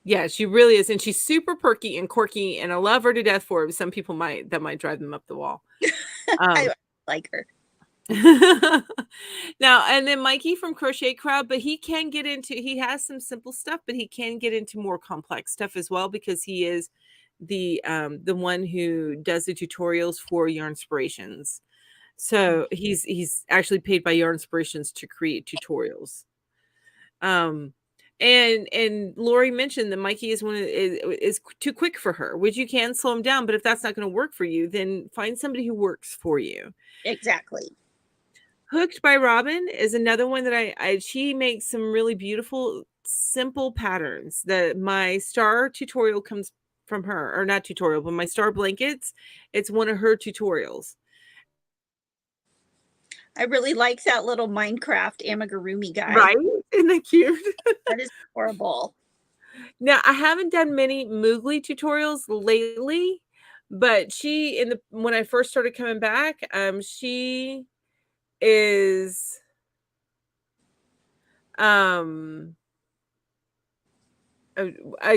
Yeah, she really is. And she's super perky and quirky, and I love her to death for it. Some people might drive them up the wall. I like her. Now, and then Mikey from Crochet Crowd, but he has some simple stuff, but he can get into more complex stuff as well, because he is the one who does the tutorials for Yarnspirations. So he's actually paid by Yarnspirations to create tutorials. And Lori mentioned that Mikey is too quick for her, which you can slow him down, but if that's not going to work for you, then find somebody who works for you. Exactly. Hooked by Robin is another one that she makes some really beautiful simple patterns. My star tutorial comes from her, or not tutorial, but my star blankets. It's one of her tutorials. I really like that little Minecraft amigurumi guy. Right? Isn't that cute? That is horrible. Now, I haven't done many Moogly tutorials lately, but when I first started coming back, she is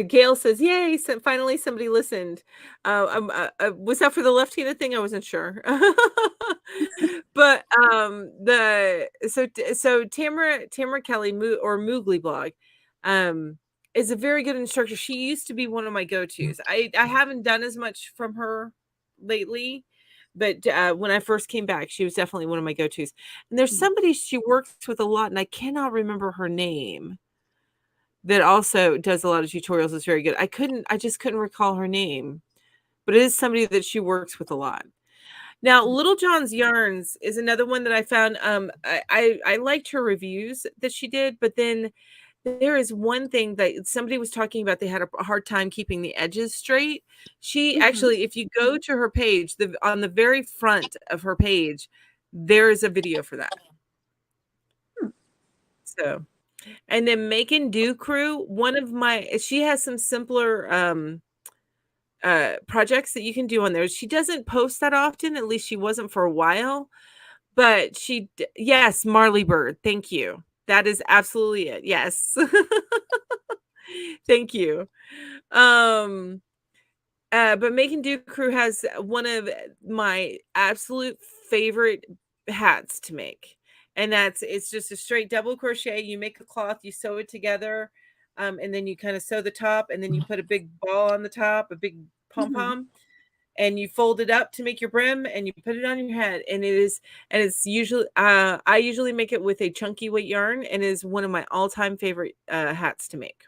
Gail says, "Yay! Finally, somebody listened." Was that for the left Tina thing? I wasn't sure, but Tamara Kelly or Moogly blog, is a very good instructor. She used to be one of my go-tos. I haven't done as much from her lately, but when I first came back, she was definitely one of my go-tos. And there's somebody she works with a lot, and I cannot remember her name, that also does a lot of tutorials. Is very good. I just couldn't recall her name, but it is somebody that she works with a lot. Now, Little John's Yarns is another one that I found. I liked her reviews that she did, but then there is one thing that somebody was talking about. They had a hard time keeping the edges straight. She actually, if you go to her page, on the very front of her page, there is a video for that. So, and then Make and Do Crew, she has some simpler projects that you can do on there. She doesn't post that often, at least she wasn't for a while, but yes, Marley Bird. Thank you. That is absolutely it. Yes. Thank you. But Make and Do Crew has one of my absolute favorite hats to make. And it's just a straight double crochet. You make a cloth, you sew it together, and then you kind of sew the top, and then you put a big ball on the top, a big pom-pom, and you fold it up to make your brim, and you put it on your head. And it's usually, I usually make it with a chunky weight yarn, and is one of my all-time favorite hats to make.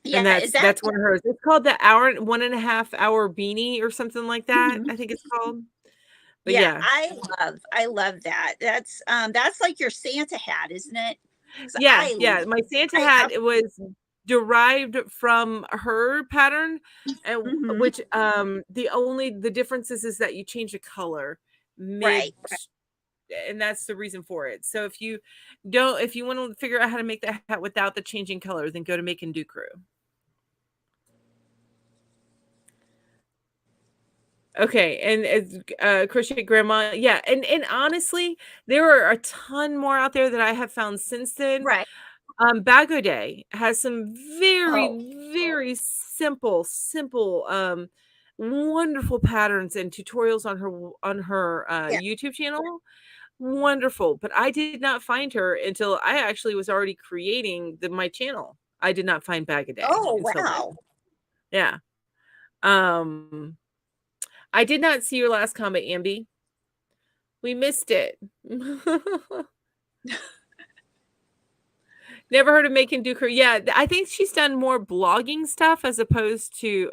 Yeah, and that's one of hers. It's called the 1.5 hour beanie or something like that. I think it's called. But yeah. I love that. That's like your Santa hat, isn't it? Yeah. My Santa hat, it was derived from her pattern, and which the difference is that you change the color mid, and that's the reason for it. So if you want to figure out how to make that hat without the changing color, then go to Make and Do Crew. Okay, and Crochet Grandma, yeah, and honestly, there are a ton more out there that I have found since then. Right. Bago Day has some very, very simple, wonderful patterns and tutorials on her YouTube channel. Wonderful, but I did not find her until I actually was already creating my channel. I did not find Bago Day. Oh, wow. Yeah. I did not see your last comment, Ambi. We missed it. Never heard of Make and Do Crew. Yeah, I think she's done more blogging stuff as opposed to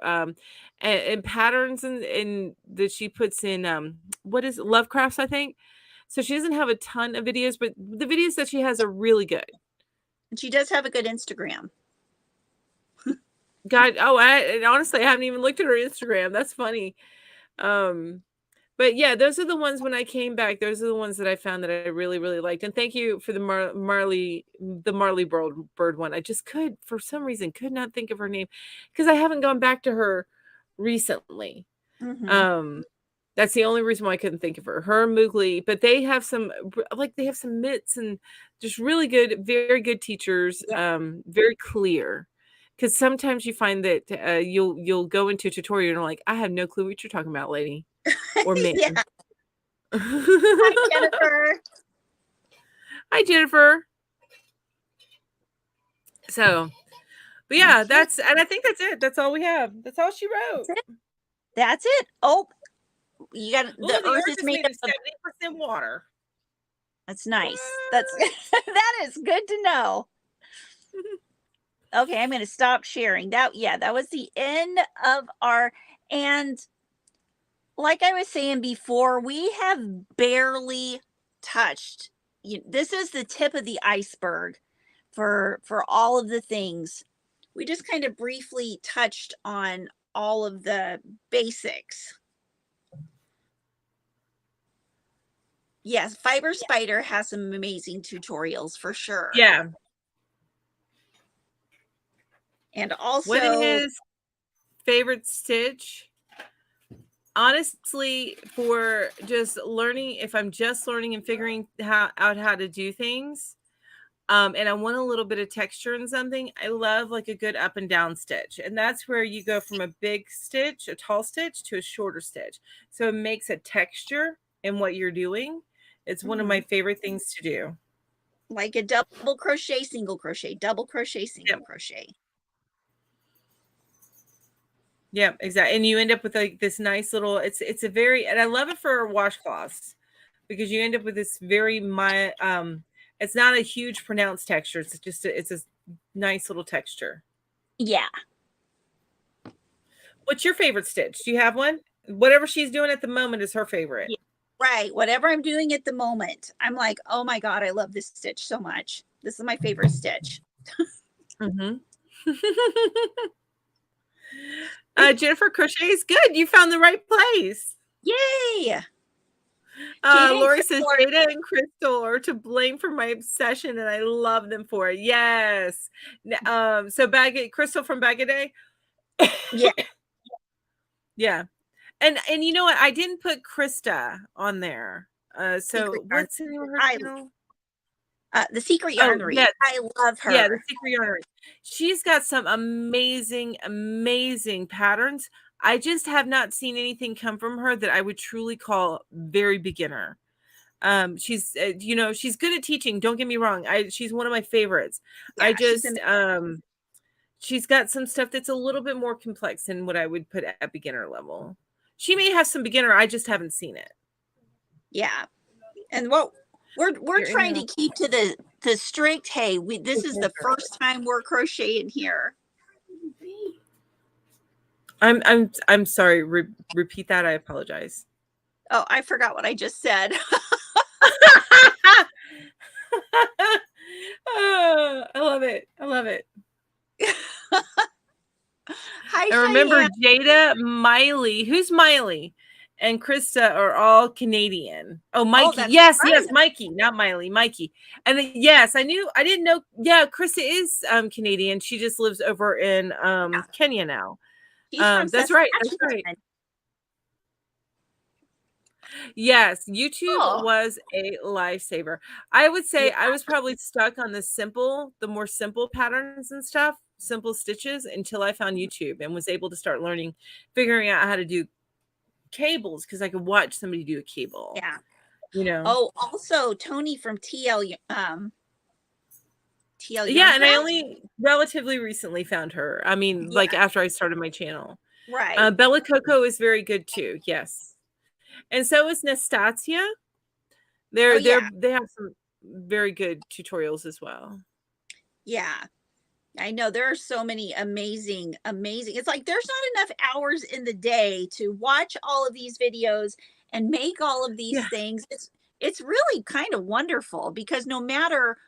and patterns and that she puts in what is it, Lovecrafts, I think. So she doesn't have a ton of videos, but the videos that she has are really good. And she does have a good Instagram. God, honestly, I haven't even looked at her Instagram. That's funny. But yeah, those are the ones when I came back. Those are the ones that I found that I really, really liked. And thank you for the Marley Bird one. I just for some reason, could not think of her name because I haven't gone back to her recently. That's the only reason why I couldn't think of her. Her and Moogly, but they have some mitts and just really good, very good teachers. Very clear. Because sometimes you find that you'll go into a tutorial and you're like, I have no clue what you're talking about, lady. Or man. Hi, Jennifer. Hi, Jennifer. So, but yeah, and I think that's it. That's all we have. That's all she wrote. That's it. Oh, you got the earth is made of 70% water. That's nice. That is good to know. Okay, I'm going to stop sharing that. Yeah, that was the end of and like I was saying before, we have barely touched. This is the tip of the iceberg for all of the things. We just kind of briefly touched on all of the basics. Yes, Fiber Spider has some amazing tutorials for sure. Yeah. And What also, is favorite stitch? Honestly, for just learning, if I'm just learning and figuring out how to do things, and I want a little bit of texture in something, I love like a good up and down stitch. And that's where you go from a big stitch, a tall stitch, to a shorter stitch. So it makes a texture in what you're doing. It's one of my favorite things to do. like a double crochet, single crochet, double crochet, single Yep. crochet. Yeah, exactly. And you end up with like this nice little, it's a very, and I love it for washcloths because you end up with this very, it's not a huge pronounced texture. It's just, it's a nice little texture. Yeah. What's your favorite stitch? Do you have one? Whatever she's doing at the moment is her favorite. Yeah. Right. Whatever I'm doing at the moment, I'm like, oh my God, I love this stitch so much. This is my favorite stitch. Mm-hmm. Jennifer Crochet is good. You found the right place. Yay. Lori says Jada and Crystal are to blame for my obsession, and I love them for it. Yes. So Crystal from Bag a Day. Yeah. Yeah. And you know what? I didn't put Krista on there. So what's the name of her channel? The Secret Yarnery. Yes. I love her. Yeah, the Secret Yarnery. She's got some amazing, amazing patterns. I just have not seen anything come from her that I would truly call very beginner. She's she's good at teaching. Don't get me wrong. She's one of my favorites. Yeah, she's got some stuff that's a little bit more complex than what I would put at beginner level. She may have some beginner. I just haven't seen it. Yeah. And what we're trying to keep to the strict, hey, this is the first time we're crocheting here. I'm sorry. Repeat that. I apologize. Oh, I forgot what I just said. Oh, I love it. I love it. Hi, I remember Cheyenne. Jada, Miley. Who's Miley? And Krista are all Canadian. Oh, Mikey. Yes, right. yes, Mikey, not Miley, Mikey. And then, yes, I didn't know. Yeah, Krista is Canadian. She just lives over in Kenya now. That's right. That's right. Yes, YouTube was a lifesaver. I would say I was probably stuck on the more simple patterns and stuff, simple stitches until I found YouTube and was able to start figuring out how to do cables because I could watch somebody do a cable. Yeah. Oh, also Tony from TL Yeah, and I only relatively recently found her. I mean, like after I started my channel. Right. Bella Coco is very good too. Yes. And so is Nastasia. They have some very good tutorials as well. Yeah. I know there are so many amazing. It's like there's not enough hours in the day to watch all of these videos and make all of these things. It's really kind of wonderful because no matter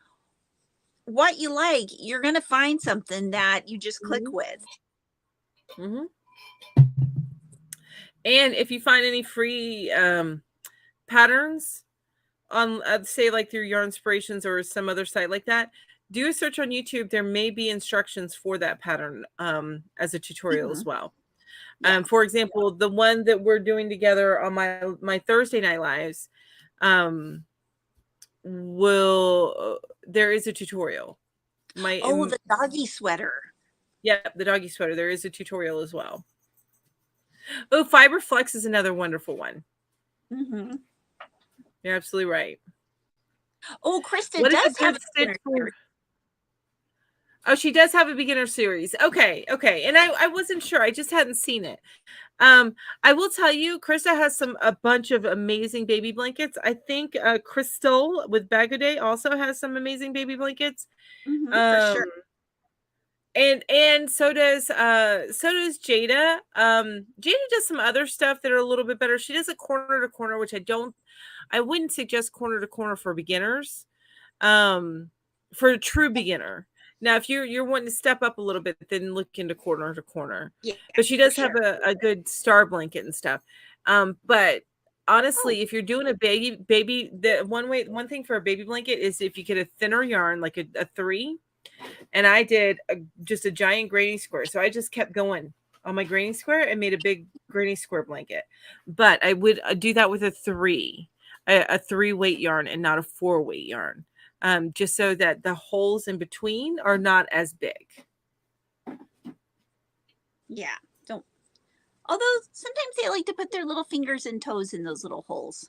what you like, you're going to find something that you just click with. Mm-hmm. And if you find any free patterns on, say, like through Yarn Inspirations or some other site like that, do a search on YouTube. There may be instructions for that pattern as a tutorial as well. For example, the one that we're doing together on my Thursday night lives, there is a tutorial. The doggy sweater. Yeah, the doggy sweater. There is a tutorial as well. Oh, Fiber Flex is another wonderful one. Mm-hmm. You're absolutely right. Oh, Krista does have a beginner series. Oh, she does have a beginner series. Okay. And I wasn't sure. I just hadn't seen it. I will tell you, Krista has a bunch of amazing baby blankets. I think Crystal with Bag a Day also has some amazing baby blankets. Mm-hmm, for sure. And so does Jada. Jada does some other stuff that are a little bit better. She does a corner to corner, which I wouldn't suggest corner to corner for beginners. for a true beginner. Now, if you're wanting to step up a little bit, then look into corner to corner. Yeah, But she does for have sure. a good star blanket and stuff. But honestly, if you're doing a baby, the one thing for a baby blanket is if you get a thinner yarn, like a 3, and I did just a giant granny square. So I just kept going on my granny square and made a big granny square blanket. But I would do that with a 3 weight yarn and not a 4 weight yarn. Just so that the holes in between are not as big. Yeah. Don't. Although sometimes they like to put their little fingers and toes in those little holes.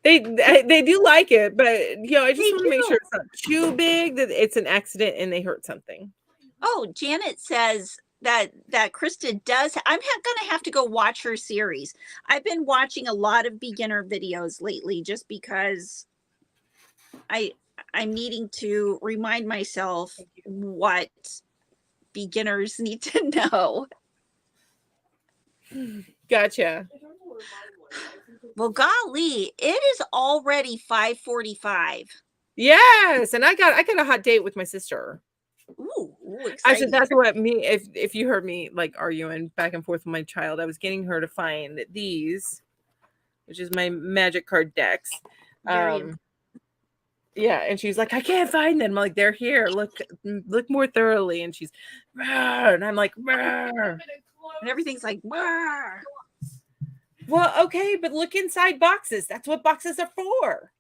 They do like it, but I just They want to make do. sure it's not too big that it's an accident and they hurt something. Oh, Janet says that Krista does. I'm going to have to go watch her series. I've been watching a lot of beginner videos lately just because I'm needing to remind myself what beginners need to know. Gotcha. Well, golly, it is already 5:45. Yes, and I got a hot date with my sister. Ooh, I exciting. said that's what me if you heard me like arguing back and forth with my child, I was getting her to find these, which is my magic card decks. Yeah, and she's like, I can't find them. I'm like, they're here. Look more thoroughly. And she's, and I'm like, and everything's like, "Wah." Well, okay, but look inside boxes. That's what boxes are for.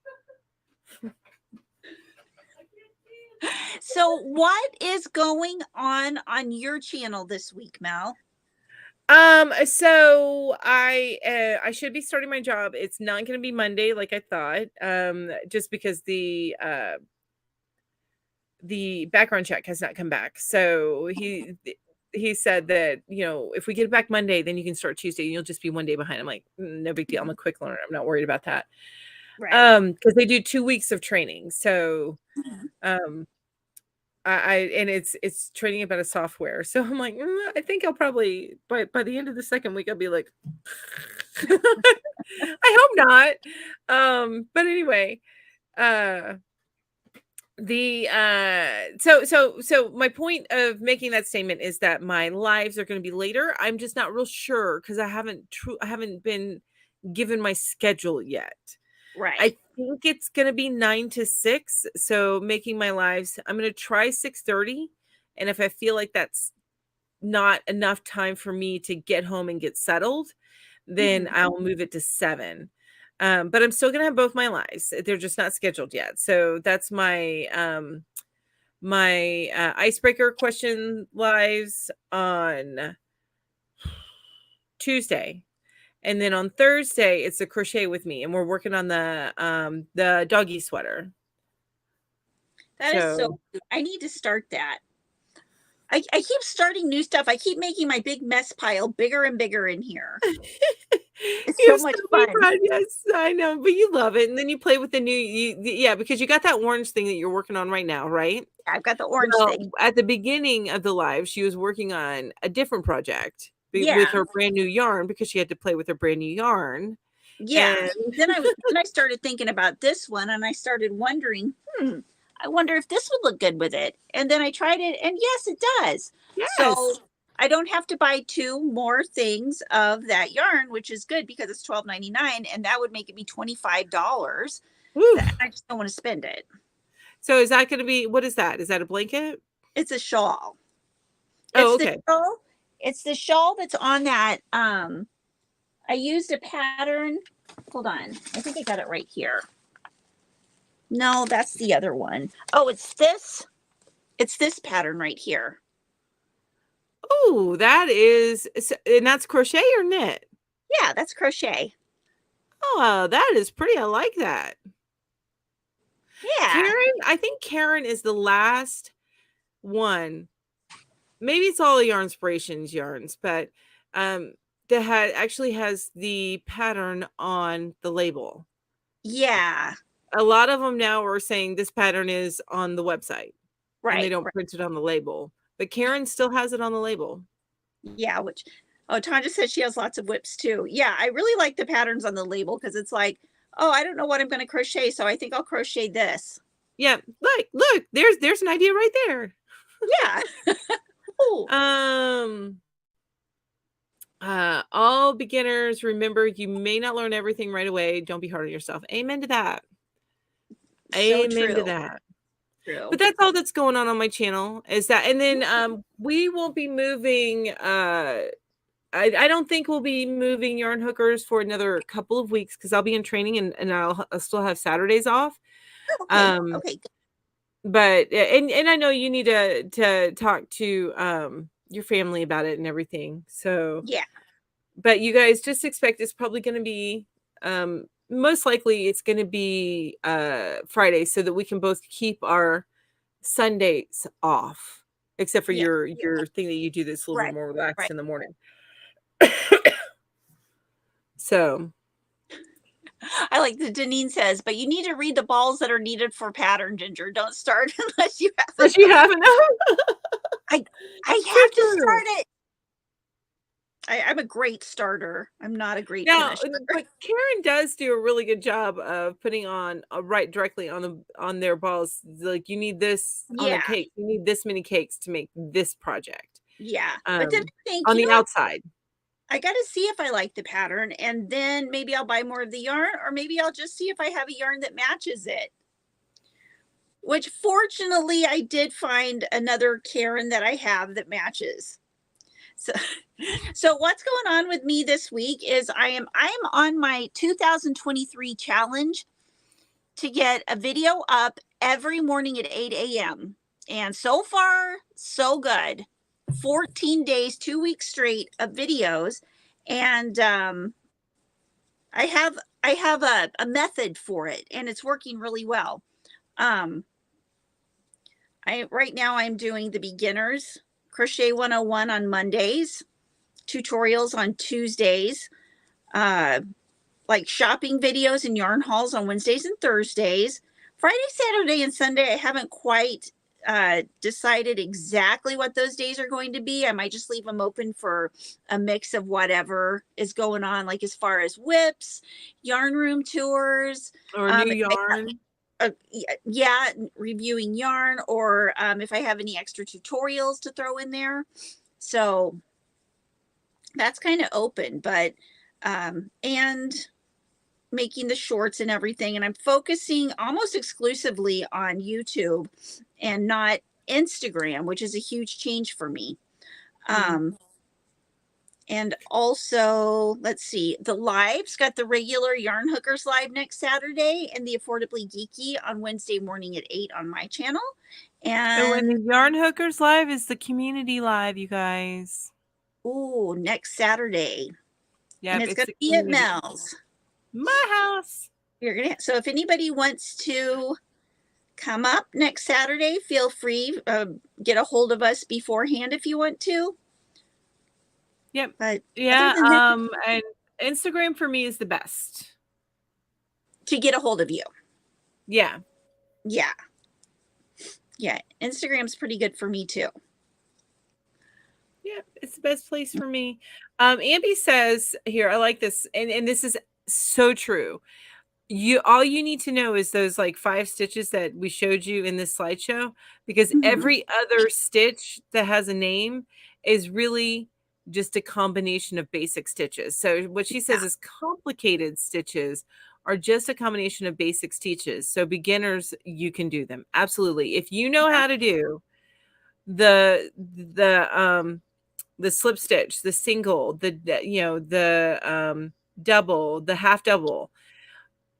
So, what is going on your channel this week, Mel? So I should be starting my job. It's not going to be Monday like I thought. Just because the background check has not come back. So he said that, if we get it back Monday, then you can start Tuesday and you'll just be one day behind. I'm like, no big deal. I'm a quick learner. I'm not worried about that. Right. Because they do 2 weeks of training. So and it's training about a software. So I'm like, I think I'll probably by the end of the second week I'll be like I hope not. But anyway, so my point of making that statement is that my lives are going to be later. I'm just not real sure because I haven't been given my schedule yet. Right. I think it's going to be 9 to 6. So making my lives, I'm going to try 6:30. And if I feel like that's not enough time for me to get home and get settled, then I'll move it to 7. But I'm still going to have both my lives. They're just not scheduled yet. So that's my icebreaker question lives on Tuesday. And then on Thursday, it's a crochet with me, and we're working on the doggy sweater. That is so cute. I need to start that. I keep starting new stuff. I keep making my big mess pile bigger and bigger in here. It's so much fun. Yes, I know, but you love it. And then you play with the new, because you got that orange thing that you're working on right now, right? Yeah, I've got the orange thing. At the beginning of the live, she was working on a different project with her brand new yarn because she had to play with her brand new yarn. Yeah. Then I started thinking about this one, and I started wondering, I wonder if this would look good with it. And then I tried it, and yes, it does. Yes. So I don't have to buy 2 more things of that yarn, which is good because it's $12.99, and that would make it be $25. I just don't want to spend it. So is that going to be, what is that? Is that a blanket? It's a shawl. Okay. It's the shawl that's on that. I used a pattern. Hold on. I think I got it right here. No, that's the other one. Oh, it's this. It's this pattern right here. Oh, and that's crochet or knit? Yeah, that's crochet. Oh, that is pretty. I like that. Yeah. I think Karen is the last one. Maybe it's all the Yarn Inspirations yarns, but that actually has the pattern on the label. Yeah. A lot of them now are saying this pattern is on the website. Right. And they don't print it on the label. But Karen still has it on the label. Yeah, Tanja says she has lots of whips too. Yeah, I really like the patterns on the label because it's like, oh, I don't know what I'm going to crochet, so I think I'll crochet this. Yeah, look, there's an idea right there. Yeah. Oh. All beginners, remember, you may not learn everything right away. Don't be hard on yourself. Amen to that. So Amen to true. that. True. But that's all that's going on my channel is that. And then we will be moving. I don't think we'll be moving yarn hookers for another couple of weeks because I'll be in training and I'll still have Saturdays off. Okay. Okay. But and I know you need to talk to your family about it and everything. So Yeah. but you guys just expect it's probably going to be most likely it's going to be Friday so that we can both keep our Sundays off, except for Yeah. your thing that you do that's a little bit Right. more relaxed Right. in the morning. So I like that Deneen says, but you need to read the balls that are needed for pattern, Ginger. Don't start unless you have unless you haven't. I have to start it. I'm a great starter. I'm not a great Now, finisher. but Karen does do a really good job of putting on right directly on their balls. Like you need this on their Yeah. cake. You need this many cakes to make this project. Yeah. But then I think, on you the know what? outside. I got to see if I like the pattern, and then maybe I'll buy more of the yarn, or maybe I'll just see if I have a yarn that matches it. Which fortunately I did find another Karen that I have that matches. So what's going on with me this week is I'm on my 2023 challenge to get a video up every morning at 8 a.m. And so far, so good. 14 days, 2 weeks straight of videos. And I have a method for it, and it's working really well. Right now I'm doing the beginners crochet 101 on Mondays, tutorials on Tuesdays, like shopping videos and yarn hauls on Wednesdays and Thursdays. Friday, Saturday, and Sunday, I haven't quite decided exactly what those days are going to be. I might just leave them open for a mix of whatever is going on, like as far as whips, yarn room tours, Or new yarn. Yeah, reviewing yarn, or if I have any extra tutorials to throw in there. So that's kind of open, but and making the shorts and everything. And I'm focusing almost exclusively on YouTube and not Instagram, which is a huge change for me. And also, let's see, the lives got the regular Yarn Hookers live next Saturday and the Affordably Geeky on Wednesday morning at 8 on my channel. And when And the Yarn Hookers live is the community live, you guys. ooh, next Saturday. Yeah, and it's going to be at Mel's. My house. So if anybody wants to come up next Saturday, feel free. Get a hold of us beforehand if you want to. Yep. But yeah, and Instagram for me is the best to get a hold of you. Yeah. Yeah. Yeah. Instagram's pretty good for me too. Yeah, it's the best place for me. Ambi says here, I like this, and this is so true. All you need to know is those like 5 stitches that we showed you in this slideshow, because every other stitch that has a name is really just a combination of basic stitches. So what she says is complicated stitches are just a combination of basic stitches. So beginners, you can do them. Absolutely. If you know how to do the slip stitch, the single, the double, the half double,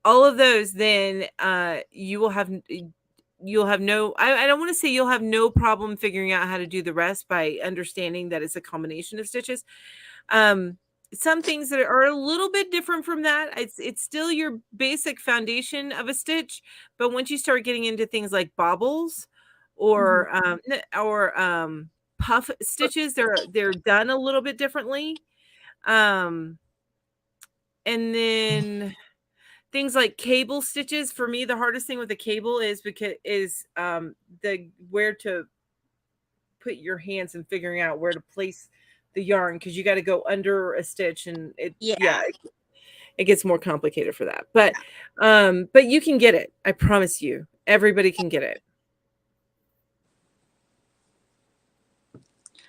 all of those, then you'll have no, I don't want to say you'll have no problem figuring out how to do the rest by understanding that it's a combination of stitches. Some things that are a little bit different from that, it's still your basic foundation of a stitch, but once you start getting into things like bobbles or puff stitches, they're done a little bit differently. And then things like cable stitches, for me, the hardest thing with the cable is the where to put your hands and figuring out where to place the yarn, because you got to go under a stitch, and it gets more complicated for that. But you can get it. I promise you. everybody can get it.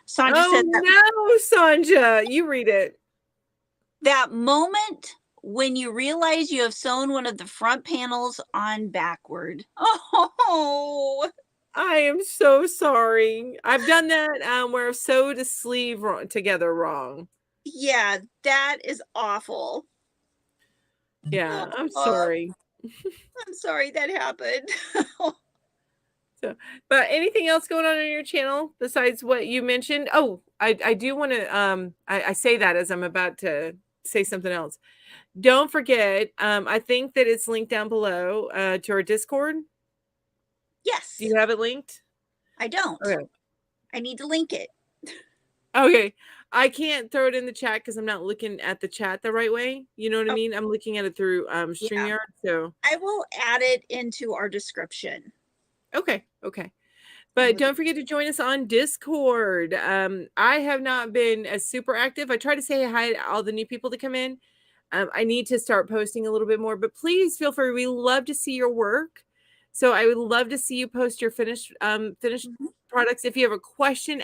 Sandra said that, no, Sanja, you read it. that moment when you realize you have sewn one of the front panels on backward. Oh, I am so sorry. I've done that where I've sewed a sleeve together wrong. yeah, that is awful. Yeah, I'm sorry. I'm sorry that happened. So, but anything else going on your channel besides what you mentioned? Oh, I do want to I say that as I'm about to say something else. Don't forget, I think that it's linked down below to our Discord. Yes. Do you have it linked? I don't. Okay. I need to link it. Okay. I can't throw it in the chat because I'm not looking at the chat the right way. You know what I mean? I'm looking at it through StreamYard. So I will add it into our description. okay. But don't forget to join us on Discord. I have not been as super active. I try to say hi to all the new people that come in. I need to start posting a little bit more, but please feel free. We love to see your work. So I would love to see you post your finished products. If you have a question,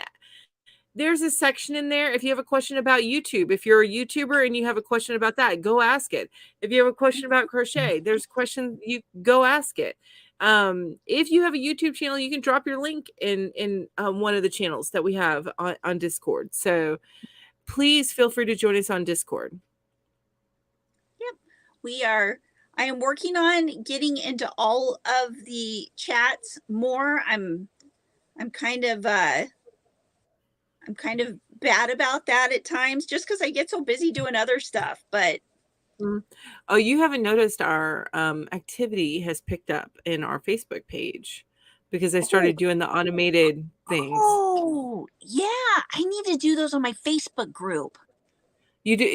there's a section in there. If you have a question about YouTube, if you're a YouTuber and you have a question about that, go ask it. If you have a question about crochet, there's a question, you go ask it. If you have a YouTube channel, you can drop your link in one of the channels that we have on Discord. So please feel free to join us on Discord. Yep. I am working on getting into all of the chats more. I'm kind of bad about that at times just because I get so busy doing other stuff. But oh, you haven't noticed our activity has picked up in our Facebook page because I started doing the automated things. Oh, yeah. I need to do those on my Facebook group. You do,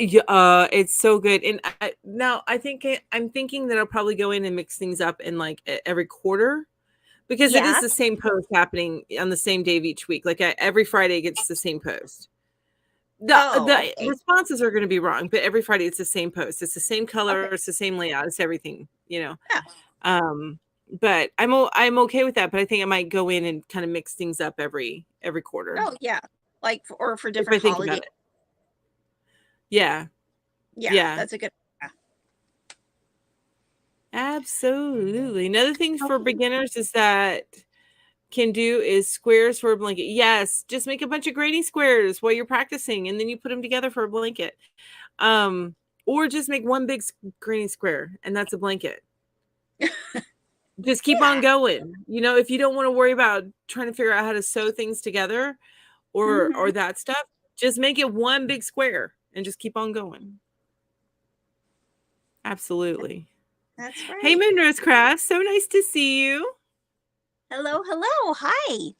it's so good. And now I'm thinking that I'll probably go in and mix things up in like every quarter because it is the same post happening on the same day of each week. Like every Friday it gets the same post. The responses are going to be wrong, but every Friday it's the same post. It's the same color. Okay. It's the same layout. It's everything, you know. Yeah. But I'm okay with that. But I think I might go in and kind of mix things up every quarter. Oh yeah, like for different holidays. Yeah. That's a good. Absolutely. Another thing for beginners is that can do is squares for a blanket. Yes, just make a bunch of granny squares while you're practicing, and then you put them together for a blanket. Or just make one big granny square, and that's a blanket. Just keep on going. You know, if you don't want to worry about trying to figure out how to sew things together or that stuff, just make it one big square and just keep on going. Absolutely. That's right. Hey, Moonrose Craft. So nice to see you. Hello. Hi.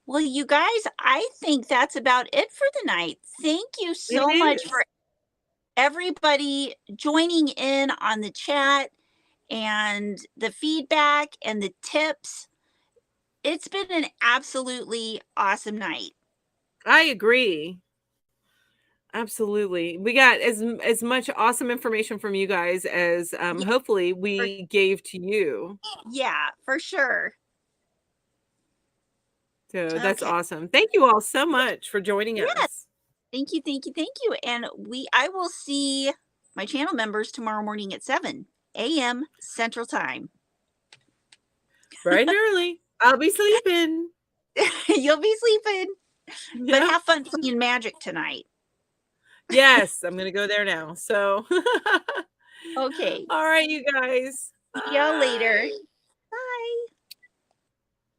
Well, you guys, I think that's about it for the night. Thank you so much for everybody joining in on the chat and the feedback and the tips. It's been an absolutely awesome night. I agree. Absolutely. We got as much awesome information from you guys as hopefully we gave to you. Yeah, for sure. So that's awesome. Thank you all so much for joining us. Thank you. And I will see my channel members tomorrow morning at 7 a.m. Central Time. Bright and early. I'll be sleeping. You'll be sleeping. Yep. But have fun playing magic tonight. Yes, I'm going to go there now. So, okay. All right, you guys. See y'all later. Bye.